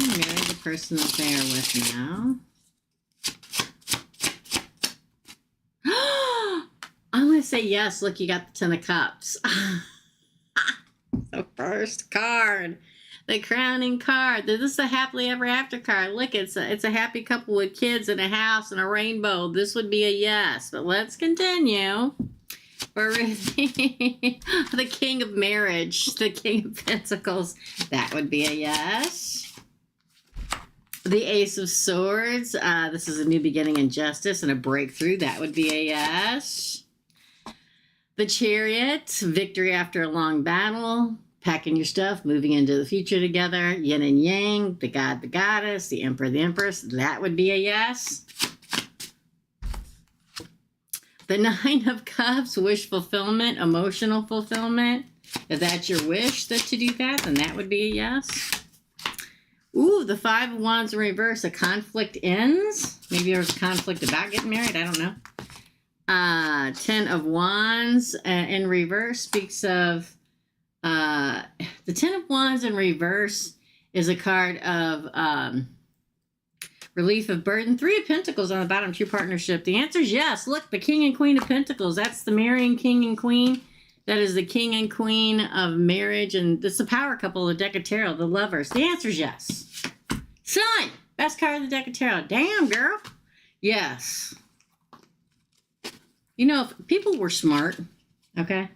marry the person that they are with now? I'm going to say yes. Look, you got the 10 of Cups. The first card. The crowning card. This is a happily ever after card. Look, it's a happy couple with kids and a house and a rainbow. This would be a yes. But let's continue. For Ruthie, the King of Marriage, the King of Pentacles. That would be a yes. The Ace of Swords. This is a new beginning in justice and a breakthrough. That would be a yes. The Chariot. Victory after a long battle. Packing your stuff, moving into the future together. Yin and Yang, the God, the Goddess, the Emperor, the Empress. That would be a yes. The 9 of Cups, wish fulfillment, emotional fulfillment. If that's your wish to do that, then that would be a yes. Ooh, the 5 of Wands in reverse, a conflict ends. Maybe there's a conflict about getting married, I don't know. Ten of Wands in reverse speaks of the Ten of Wands in reverse is a card of relief of burden. Three of Pentacles on the bottom, true partnership. The answer is yes. Look, the King and Queen of Pentacles. That's the marrying King and Queen. That is the King and Queen of marriage. And this is the power couple of the deck of tarot, the lovers. The answer is yes. Sun, best card of the deck of tarot. Damn, girl. Yes. You know, if people were smart, okay?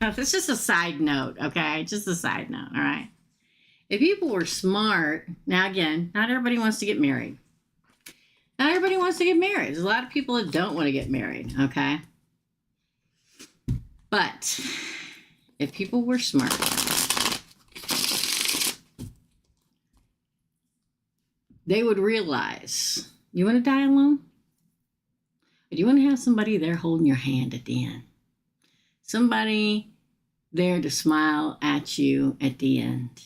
It's just a side note, okay? Just a side note, all right? If people were smart, now again, not everybody wants to get married. Not everybody wants to get married. There's a lot of people that don't want to get married, okay? But if people were smart, they would realize, you want to die alone? Or do you want to have somebody there holding your hand at the end? Somebody there to smile at you at the end.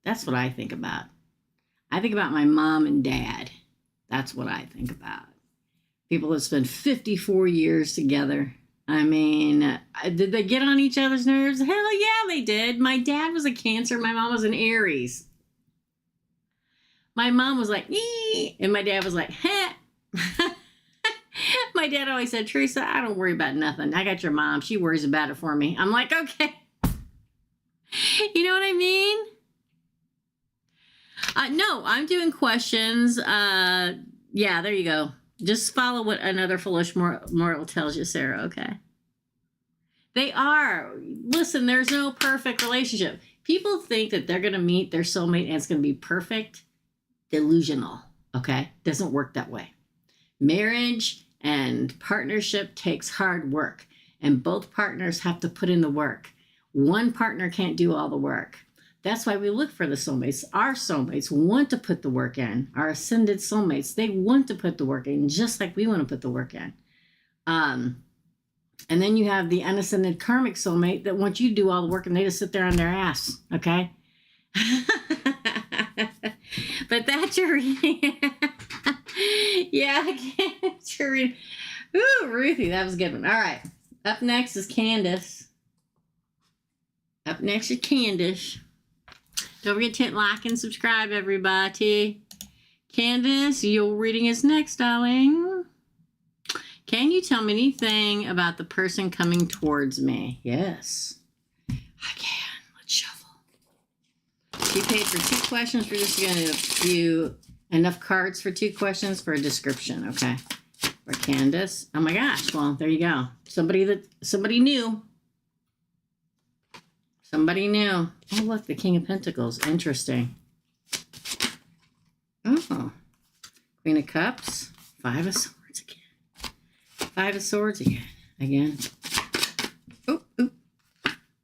That's what I think about. I think about my mom and dad. That's what I think about. People that spend 54 years together. I mean, did they get on each other's nerves? Hell yeah, they did. My dad was a Cancer. My mom was an Aries. My mom was like, ee, and my dad was like, heh. My dad always said, Teresa, I don't worry about nothing. I got your mom. She worries about it for me. I'm like, okay. You know what I mean? No, I'm doing questions. Yeah, there you go. Just follow what another foolish mortal tells you, Sarah, okay? They are. Listen, there's no perfect relationship. People think that they're going to meet their soulmate and it's going to be perfect. Delusional, okay? Doesn't work that way. Marriage and partnership takes hard work, and both partners have to put in the work. One partner can't do all the work. That's why we look for the soulmates. Our soulmates want to put the work in. Our ascended soulmates, they want to put the work in, just like we want to put the work in. And then you have the unascended karmic soulmate that wants you to do all the work, and they just sit there on their ass, okay? But that's your reading. Yeah, that's your reading. Ooh, Ruthie, that was a good one. All right. Up next is Candace. Up next is Candace. Don't forget to hit like and subscribe, everybody. Candace, your reading is next, darling. Can you tell me anything about the person coming towards me? Yes, I can. Let's shuffle. You paid for 2 questions. We're just going to do enough cards for 2 questions for a description, okay? For Candace. Oh my gosh. Well, there you go. Somebody new. Somebody new. Oh, look, the King of Pentacles. Interesting. Oh. Queen of Cups. 5 of Swords again. 5 of Swords again. Again. Oh, oh.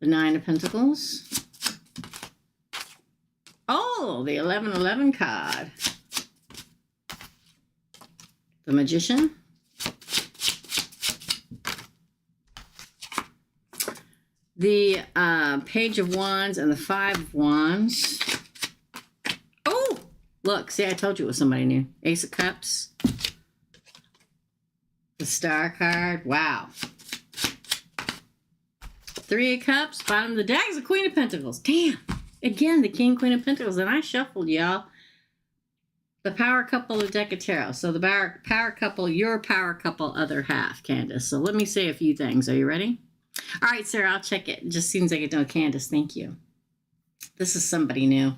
The 9 of Pentacles. Oh, the 1111 card. The Magician. The Page of Wands and the 5 of Wands. Oh, look. See, I told you it was somebody new. Ace of Cups. The Star card. Wow. 3 of Cups. Bottom of the deck is the Queen of Pentacles. Damn. Again, the King, Queen of Pentacles. And I shuffled, y'all. The power couple of deck of tarot. So the power couple, your power couple, other half, Candace. So let me say a few things. Are you ready? All right, Sarah, I'll check it. It just seems like I know Candace. Thank you. This is somebody new.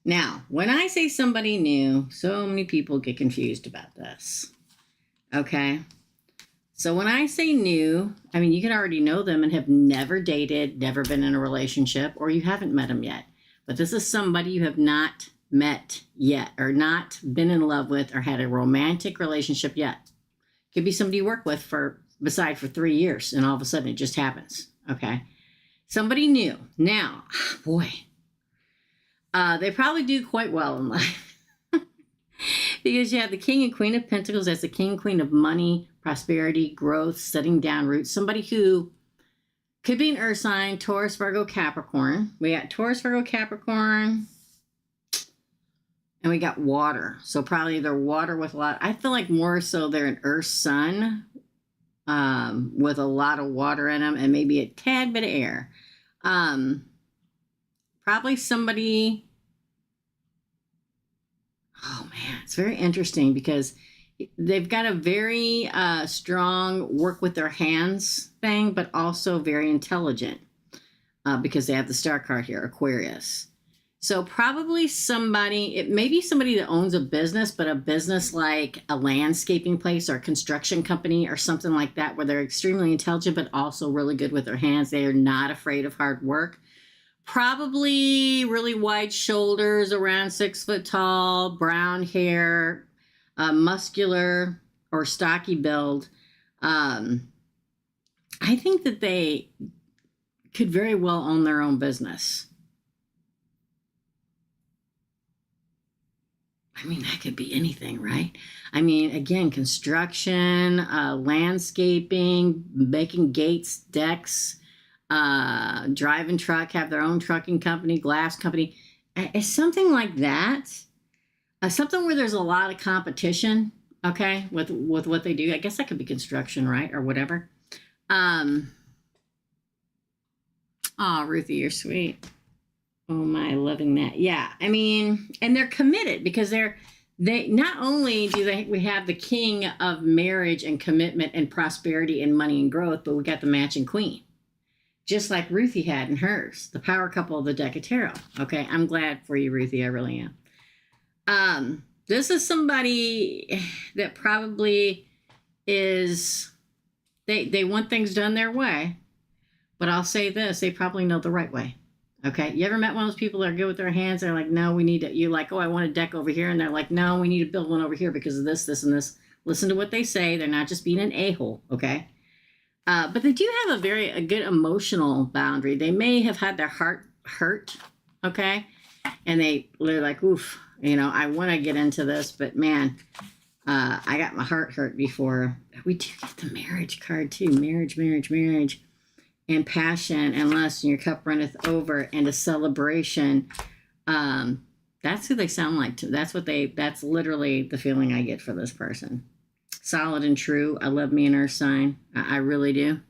Now, when I say somebody new, so many people get confused about this. Okay? So when I say new, I mean, you can already know them and have never dated, never been in a relationship, or you haven't met them yet. But this is somebody you have not met yet, or not been in love with, or had a romantic relationship yet. Could be somebody you work with for 3 years, and all of a sudden it just happens. Okay? Somebody new. Now, boy, they probably do quite well in life. Because you have the King and Queen of Pentacles. That's the King and Queen of money, prosperity, growth, setting down roots. Somebody who could be an earth sign, Taurus, Virgo, Capricorn. We got Taurus, Virgo, Capricorn. And we got water. So probably they're water with a lot. I feel like more so they're an earth sun with a lot of water in them and maybe a tad bit of air. Probably somebody. Oh man, it's very interesting because they've got a very strong work with their hands thing, but also very intelligent because they have the star card here, Aquarius. So probably somebody, it may be somebody that owns a business, but a business like a landscaping place or a construction company or something like that, where they're extremely intelligent, but also really good with their hands. They are not afraid of hard work. Probably really wide shoulders, around 6 foot tall, brown hair, muscular or stocky build. I think that they could very well own their own business. I mean, that could be anything, right? I mean, again, construction, landscaping, making gates, decks, driving truck, have their own trucking company, glass company. It's something like that. Something where there's a lot of competition, okay, with what they do. I guess that could be construction, right? Or whatever. Oh, Ruthie, you're sweet. Oh my, loving that. Yeah, I mean, and they're committed because they not only do we have the king of marriage and commitment and prosperity and money and growth, but we got the matching queen, just like Ruthie had in hers, the power couple of the deck of tarot. Okay, I'm glad for you, Ruthie. I really am. This is somebody that probably is they want things done their way, but I'll say this: they probably know the right way. Okay, you ever met one of those people that are good with their hands? They're like, no, we need to, you're like, oh, I want a deck over here. And they're like, no, we need to build one over here because of this, this, and this. Listen to what they say. They're not just being an a-hole, okay? But they do have a good emotional boundary. They may have had their heart hurt, okay? And they're like, oof, I want to get into this, but man, I got my heart hurt before. We do get the marriage card too. Marriage. And passion and lust, and your cup runneth over, and a celebration. That's who they sound like. That's literally the feeling I get for this person. Solid and true. I love me an earth sign. I really do.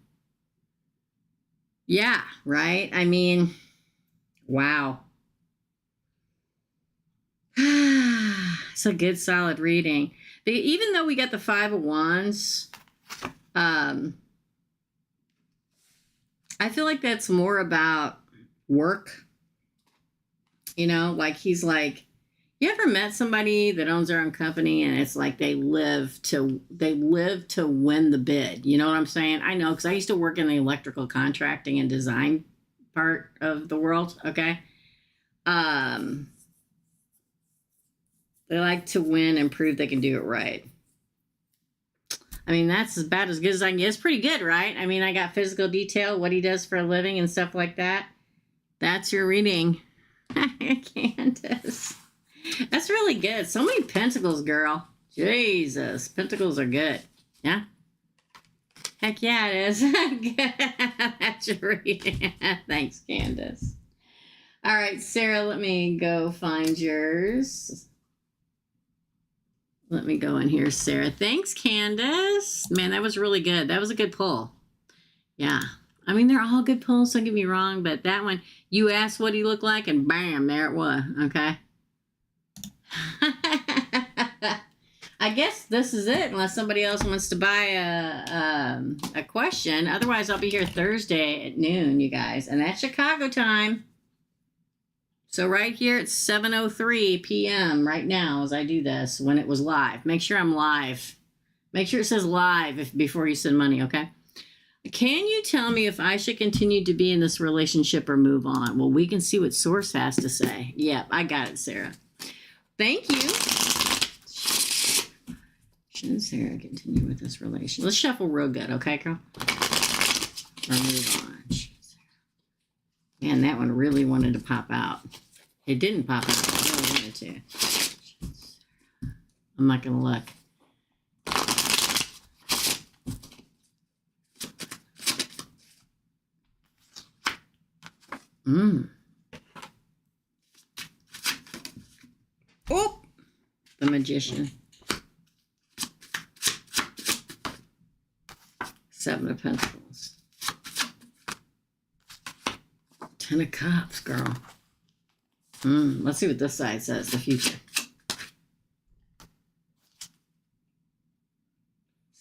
Yeah, right? I mean, wow. It's a good, solid reading. Even though we got the 5 of Wands, I feel like that's more about work. Like he's like, you ever met somebody that owns their own company and it's like they live to win the bid? You know what I'm saying? I know, because I used to work in the electrical contracting and design part of the world, okay? They like to win and prove they can do it right. I mean, that's about as good as I can get. It's pretty good, right? I mean, I got physical detail, what he does for a living and stuff like that. That's your reading. Candace. That's really good. So many pentacles, girl. Jesus. Pentacles are good. Yeah? Heck yeah, it is. That's your reading. Thanks, Candace. All right, Sarah, let me go find yours. Let me go in here, Sarah. Thanks, Candace. Man, that was really good. That was a good pull. Yeah. I mean, they're all good pulls, don't get me wrong, but that one, you asked what he looked like, and bam, there it was. Okay. I guess this is it, unless somebody else wants to buy a question. Otherwise, I'll be here Thursday at noon, you guys, and that's Chicago time. So right here, it's 7:03 p.m. right now as I do this, when it was live. Make sure I'm live. Make sure it says live before you send money, okay? Can you tell me if I should continue to be in this relationship or move on? Well, we can see what Source has to say. Yep, I got it, Sarah. Thank you. Should Sarah continue with this relationship? Let's shuffle real good, okay, girl? Or move on. Man, that one really wanted to pop out. It didn't pop out. I really wanted to. I'm not going to look. Oh, the Magician. 7 of Pentacles. 10 of Cups, girl. Let's see what this side says, the future.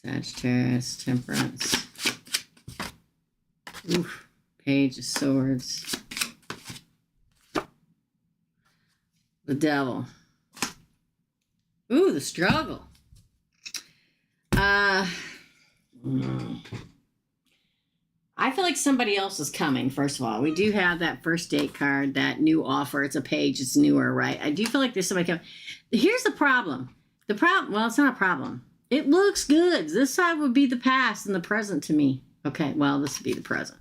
Sagittarius, Temperance. Oof. Page of Swords. The Devil. Ooh, the struggle. I feel like somebody else is coming, first of all. We do have that first date card, that new offer. It's a page. It's newer, right? I do feel like there's somebody coming. Here's the problem. Well, it's not a problem. It looks good. This side would be the past and the present to me. Okay, well, this would be the present.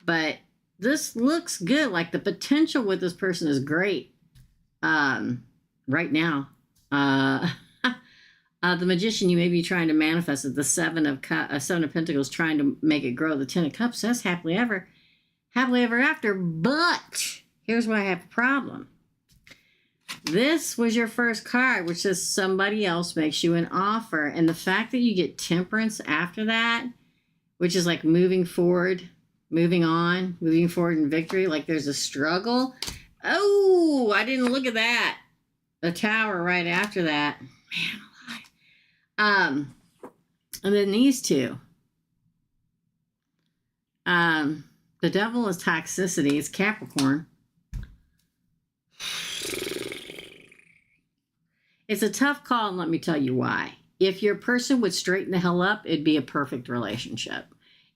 But this looks good. Like the potential with this person is great right now. The Magician, you may be trying to manifest it. The 7 of Pentacles, trying to make it grow. The 10 of Cups says happily ever after. But here's where I have a problem. This was your first card, which says somebody else makes you an offer. And the fact that you get Temperance after that, which is like moving forward, moving on, moving forward in victory, like there's a struggle. Oh, I didn't look at that. The Tower right after that. Man, and then these two. The Devil is toxicity. It's Capricorn. It's a tough call, and let me tell you why. If your person would straighten the hell up, it'd be a perfect relationship.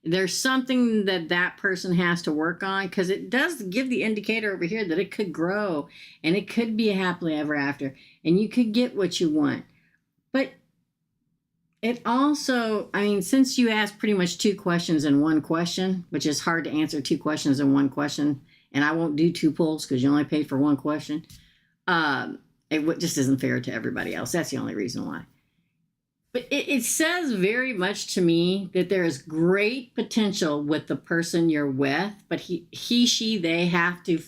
There's something that person has to work on, because it does give the indicator over here that it could grow, and it could be a happily ever after, and you could get what you want. But it also, I mean, since you asked pretty much 2 questions in one question, which is hard to answer 2 questions in one question, and I won't do 2 polls because you only paid for 1 question, it just isn't fair to everybody else. That's the only reason why. But it says very much to me that there is great potential with the person you're with, but they have to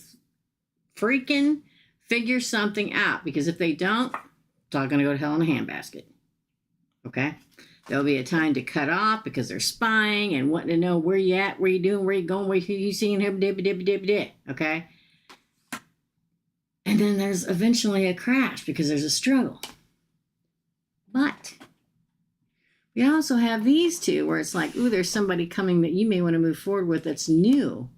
freaking figure something out, because if they don't, it's all going to go to hell in a handbasket. Okay? There'll be a time to cut off because they're spying and wanting to know where you at, where you doing, where you going, where you seeing him, okay? And then there's eventually a crash because there's a struggle. But we also have these two where it's like, ooh, there's somebody coming that you may want to move forward with that's new.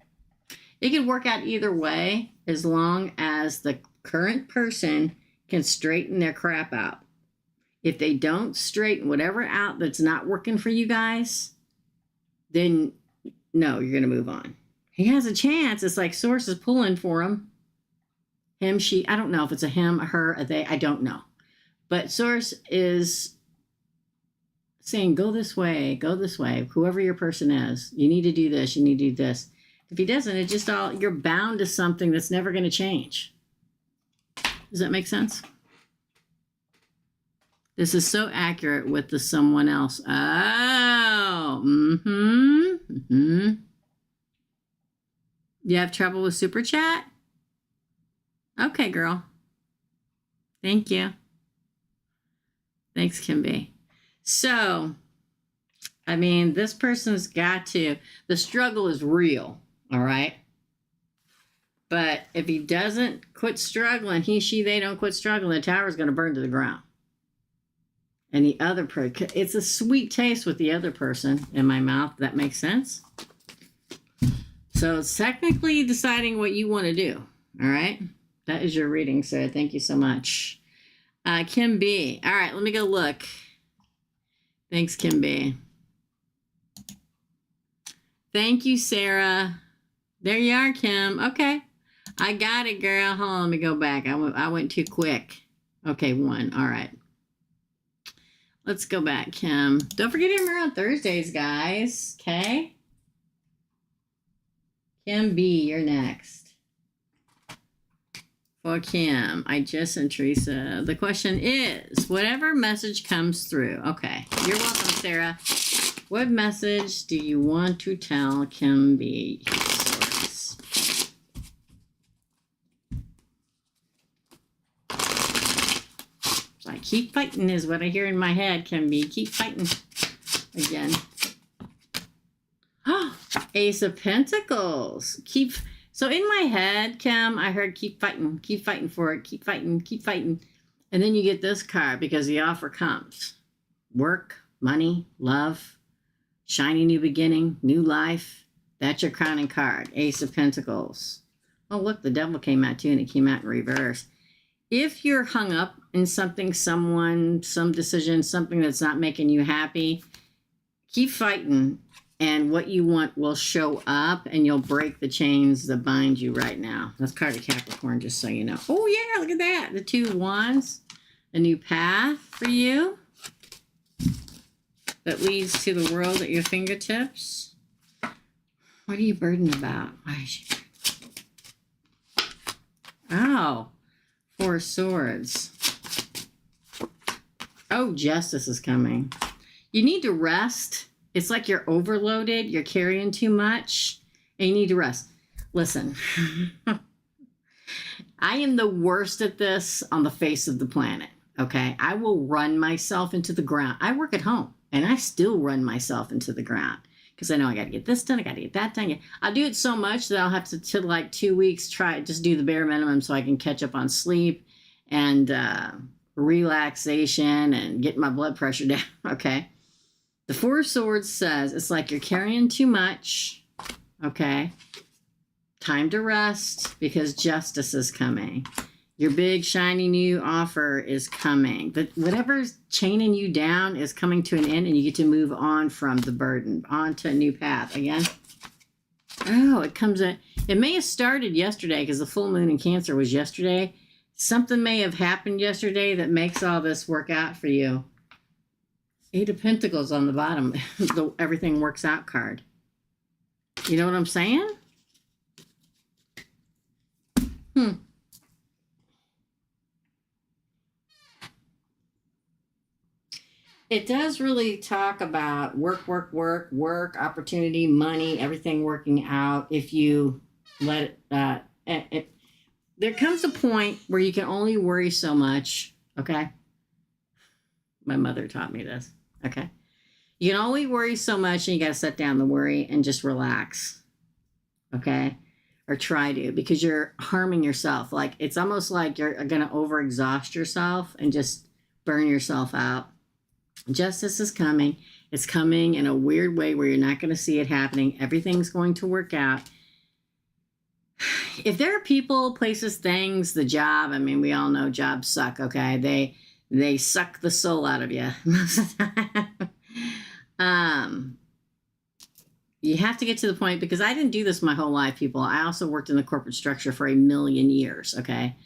It could work out either way as long as the current person can straighten their crap out. If they don't straighten whatever out that's not working for you guys, then no, you're going to move on. He has a chance. It's like Source is pulling for him. Him, she, I don't know if it's a him, a her, a they, I don't know. But Source is saying, go this way, whoever your person is. You need to do this, you need to do this. If he doesn't, it's just all, you're bound to something that's never going to change. Does that make sense? This is so accurate with the someone else. Oh, You have trouble with Super Chat? Okay, girl. Thank you. Thanks, Kimby. So, I mean, this person's got to, the struggle is real, all right? But if he doesn't quit struggling, they don't quit struggling, the tower's going to burn to the ground. And the other person, it's a sweet taste with the other person in my mouth. That makes sense? So it's technically deciding what you want to do. All right? That is your reading, sir. Thank you so much. Kim B. All right, let me go look. Thanks, Kim B. Thank you, Sarah. There you are, Kim. Okay. I got it, girl. Hold on, let me go back. I went too quick. Okay, 1. All right. Let's go back, Kim. Don't forget him around Thursdays, guys. Okay? Kim B, you're next. For Kim, I just sent Teresa. The question is, whatever message comes through. Okay. You're welcome, Sarah. What message do you want to tell Kim B? Like Keep fighting is what I hear in my head, can be. Keep fighting. Again. Ace of Pentacles. So in my head, Kim, I heard keep fighting for it, keep fighting. And then you get this card because the offer comes. Work, money, love, shiny new beginning, new life. That's your crowning card, Ace of Pentacles. Oh, look, the devil came out too, and it came out in reverse. If you're hung up in something, someone, some decision, something that's not making you happy, keep fighting, and what you want will show up, and you'll break the chains that bind you right now. That's card of Capricorn, just so you know. Oh, yeah, look at that. The 2 of Wands, a new path for you that leads to the world at your fingertips. What are you burdened about? Why is she... Oh, 4 of Swords. Oh, justice is coming. You need to rest. It's like you're overloaded. You're carrying too much, and you need to rest. Listen, I am the worst at this on the face of the planet, okay? I will run myself into the ground. I work at home, and I still run myself into the ground. Because I know I got to get this done, I got to get that done. I'll do it so much that I'll have to like 2 weeks, just do the bare minimum so I can catch up on sleep and relaxation and get my blood pressure down, okay? The 4 of Swords says it's like you're carrying too much, okay? Time to rest because justice is coming. Your big, shiny new offer is coming. But whatever's chaining you down is coming to an end, and you get to move on from the burden, onto a new path. Again. Oh, it comes in. It may have started yesterday because the full moon in Cancer was yesterday. Something may have happened yesterday that makes all this work out for you. 8 of Pentacles on the bottom. The everything works out card. You know what I'm saying? It does really talk about work, opportunity, money, everything working out. If you let it, there comes a point where you can only worry so much. Okay. My mother taught me this. Okay. You can only worry so much, and you got to set down the worry and just relax. Okay. Or try to, because you're harming yourself. Like, it's almost like you're going to overexhaust yourself and just burn yourself out. Justice is coming. It's coming in a weird way where you're not going to see it happening. Everything's going to work out. If there are people, places, things, the job, I mean, we all know jobs suck, okay? They suck the soul out of you most of the time. You have to get to the point, because I didn't do this my whole life, people. I also worked in the corporate structure for 1,000,000 years, okay?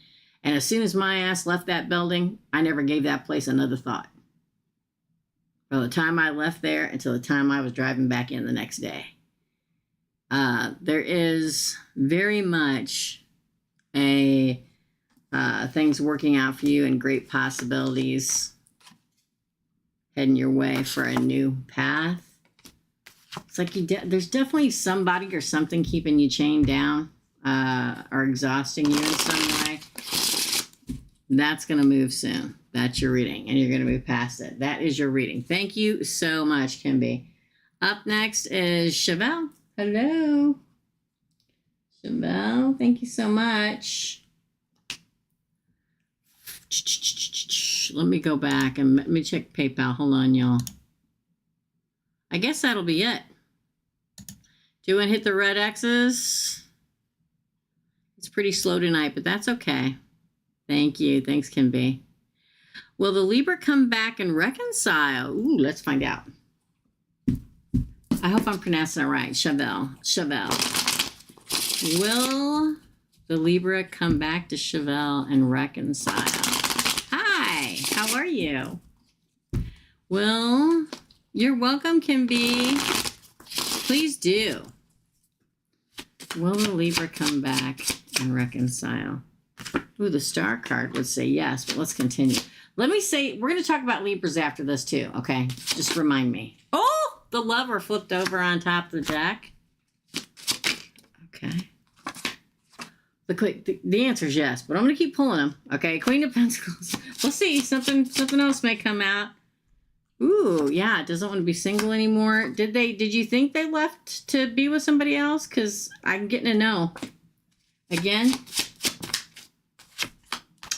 And as soon as my ass left that building, I never gave that place another thought. From the time I left there until the time I was driving back in the next day. There is very much a things working out for you and great possibilities heading your way for a new path. It's like there's definitely somebody or something keeping you chained down or exhausting you in some way. That's going to move soon. That's your reading, and you're going to move past it. That is your reading. Thank you so much, Kimby. Up next is Chevelle. Hello. Chevelle, thank you so much. Let me go back and let me check PayPal. Hold on, y'all. I guess that'll be it. Do you want to hit the red X's? It's pretty slow tonight, but that's okay. Thank you. Thanks, Kimby. Will the Libra come back and reconcile? Ooh, let's find out. I hope I'm pronouncing it right. Chevelle. Will the Libra come back to Chevelle and reconcile? Hi, how are you? Well, you're welcome, Kimby. Please do. Will the Libra come back and reconcile? Ooh, the star card would say yes, but let's continue. Let me say, we're going to talk about Libras after this too, okay? Just remind me. Oh, the Lover flipped over on top of the deck. Okay. The answer is yes, but I'm going to keep pulling them. Okay, Queen of Pentacles. We'll see. Something else may come out. Ooh, yeah, doesn't want to be single anymore. Did you think they left to be with somebody else? Because I'm getting a no. Again.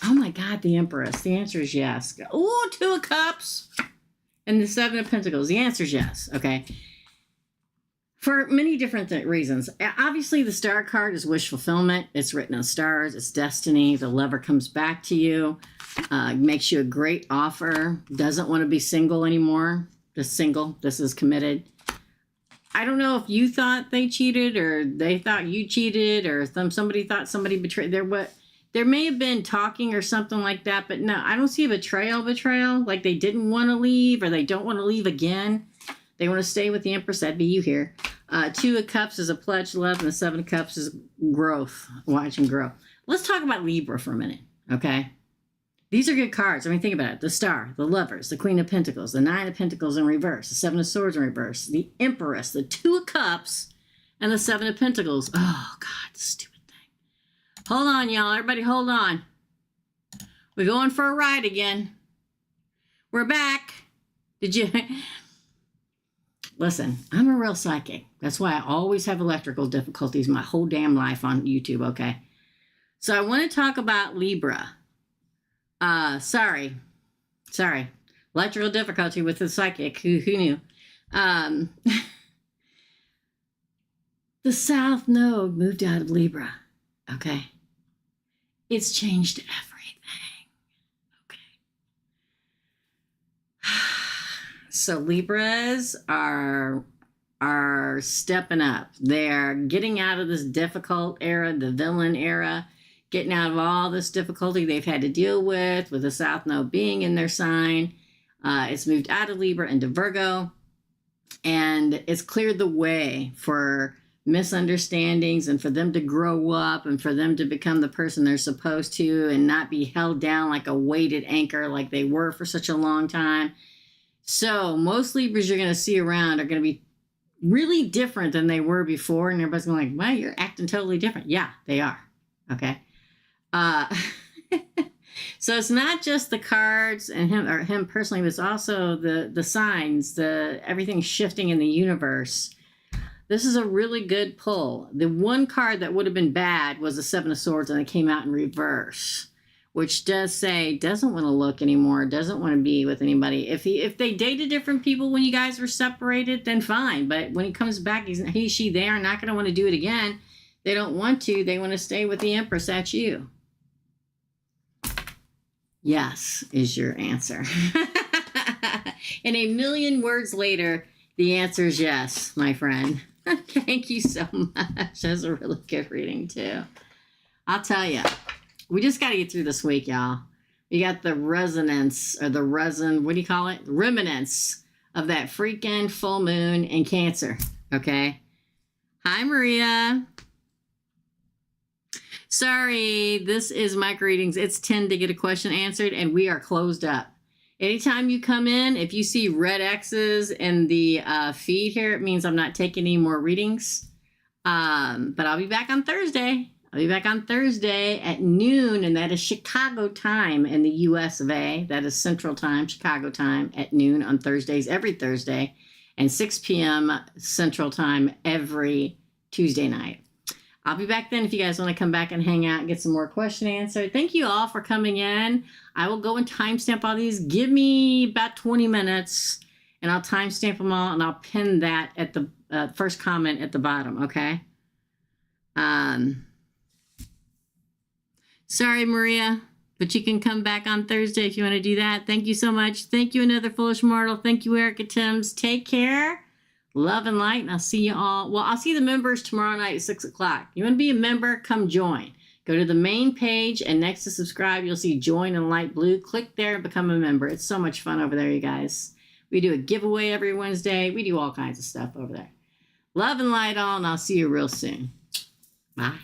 Oh my God, the Empress. The answer is yes. Ooh, Two of Cups. And the Seven of Pentacles. The answer is yes. Okay. For many different reasons. Obviously, the Star card is wish fulfillment. It's written on stars. It's destiny. The lover comes back to you. Makes you a great offer. Doesn't want to be single anymore. Just single. This is committed. I don't know if you thought they cheated or they thought you cheated or somebody thought somebody betrayed. There may have been talking or something like that, but no, I don't see a betrayal. Like they didn't want to leave or they don't want to leave again. They want to stay with the Empress. That'd be you here. Two of Cups is a pledge love, and the Seven of Cups is growth. Watch them grow. Let's talk about Libra for a minute, okay? These are good cards. I mean, think about it. The Star, the Lovers, the Queen of Pentacles, the Nine of Pentacles in reverse, the Seven of Swords in reverse, the Empress, the Two of Cups, and the Seven of Pentacles. Oh, God, stupid thing. Hold on, y'all. Everybody hold on. We're going for a ride again. We're back. Did you... Listen, I'm a real psychic. That's why I always have electrical difficulties my whole damn life on YouTube, okay? So I want to talk about Libra. Sorry. Electrical difficulty with the psychic. Who knew? The South Node moved out of Libra, okay? It's changed everything, okay? So Libras are stepping up. They're getting out of this difficult era, the villain era, getting out of all this difficulty they've had to deal with the South Node being in their sign. It's moved out of Libra into Virgo, and it's cleared the way for misunderstandings and for them to grow up and for them to become the person they're supposed to and not be held down like a weighted anchor like they were for such a long time. So most Libras you're going to see around are going to be really different than they were before. And everybody's going like, well, you're acting totally different. Yeah, they are. Okay. So it's not just the cards and him personally, but it's also the signs, everything shifting in the universe. This is a really good pull. The one card that would have been bad was the Seven of Swords, and it came out in reverse, which does say doesn't want to look anymore, doesn't want to be with anybody. If they dated different people when you guys were separated, then fine. But when he comes back, they are not going to want to do it again. They don't want to. They want to stay with the Empress. That's you. Yes is your answer. And a million words later, the answer is yes, my friend. Thank you so much. That's a really good reading too. I'll tell you. We just got to get through this week, y'all. We got the resonance, or the resin, what do you call it? Remnants of that freaking full moon in Cancer, okay? Hi, Maria. Sorry, this is micro readings. It's 10 to get a question answered, and we are closed up. Anytime you come in, if you see red X's in the feed here, it means I'm not taking any more readings. But I'll be back on Thursday. I'll be back on Thursday at noon, and that is Chicago time in the US of A. That is Central Time, Chicago time at noon on Thursdays, every Thursday, and 6 p.m. Central Time every Tuesday night. I'll be back then if you guys want to come back and hang out and get some more question answered. Thank you all for coming in. I will go and timestamp all these. Give me about 20 minutes, and I'll timestamp them all, and I'll pin that at the first comment at the bottom, okay? Sorry, Maria, but you can come back on Thursday if you want to do that. Thank you so much. Thank you, Another Foolish Mortal. Thank you, Erica Timms. Take care. Love and light, and I'll see you all. Well, I'll see the members tomorrow night at 6 o'clock. You want to be a member? Come join. Go to the main page, and next to subscribe, you'll see join in light blue. Click there and become a member. It's so much fun over there, you guys. We do a giveaway every Wednesday. We do all kinds of stuff over there. Love and light all, and I'll see you real soon. Bye.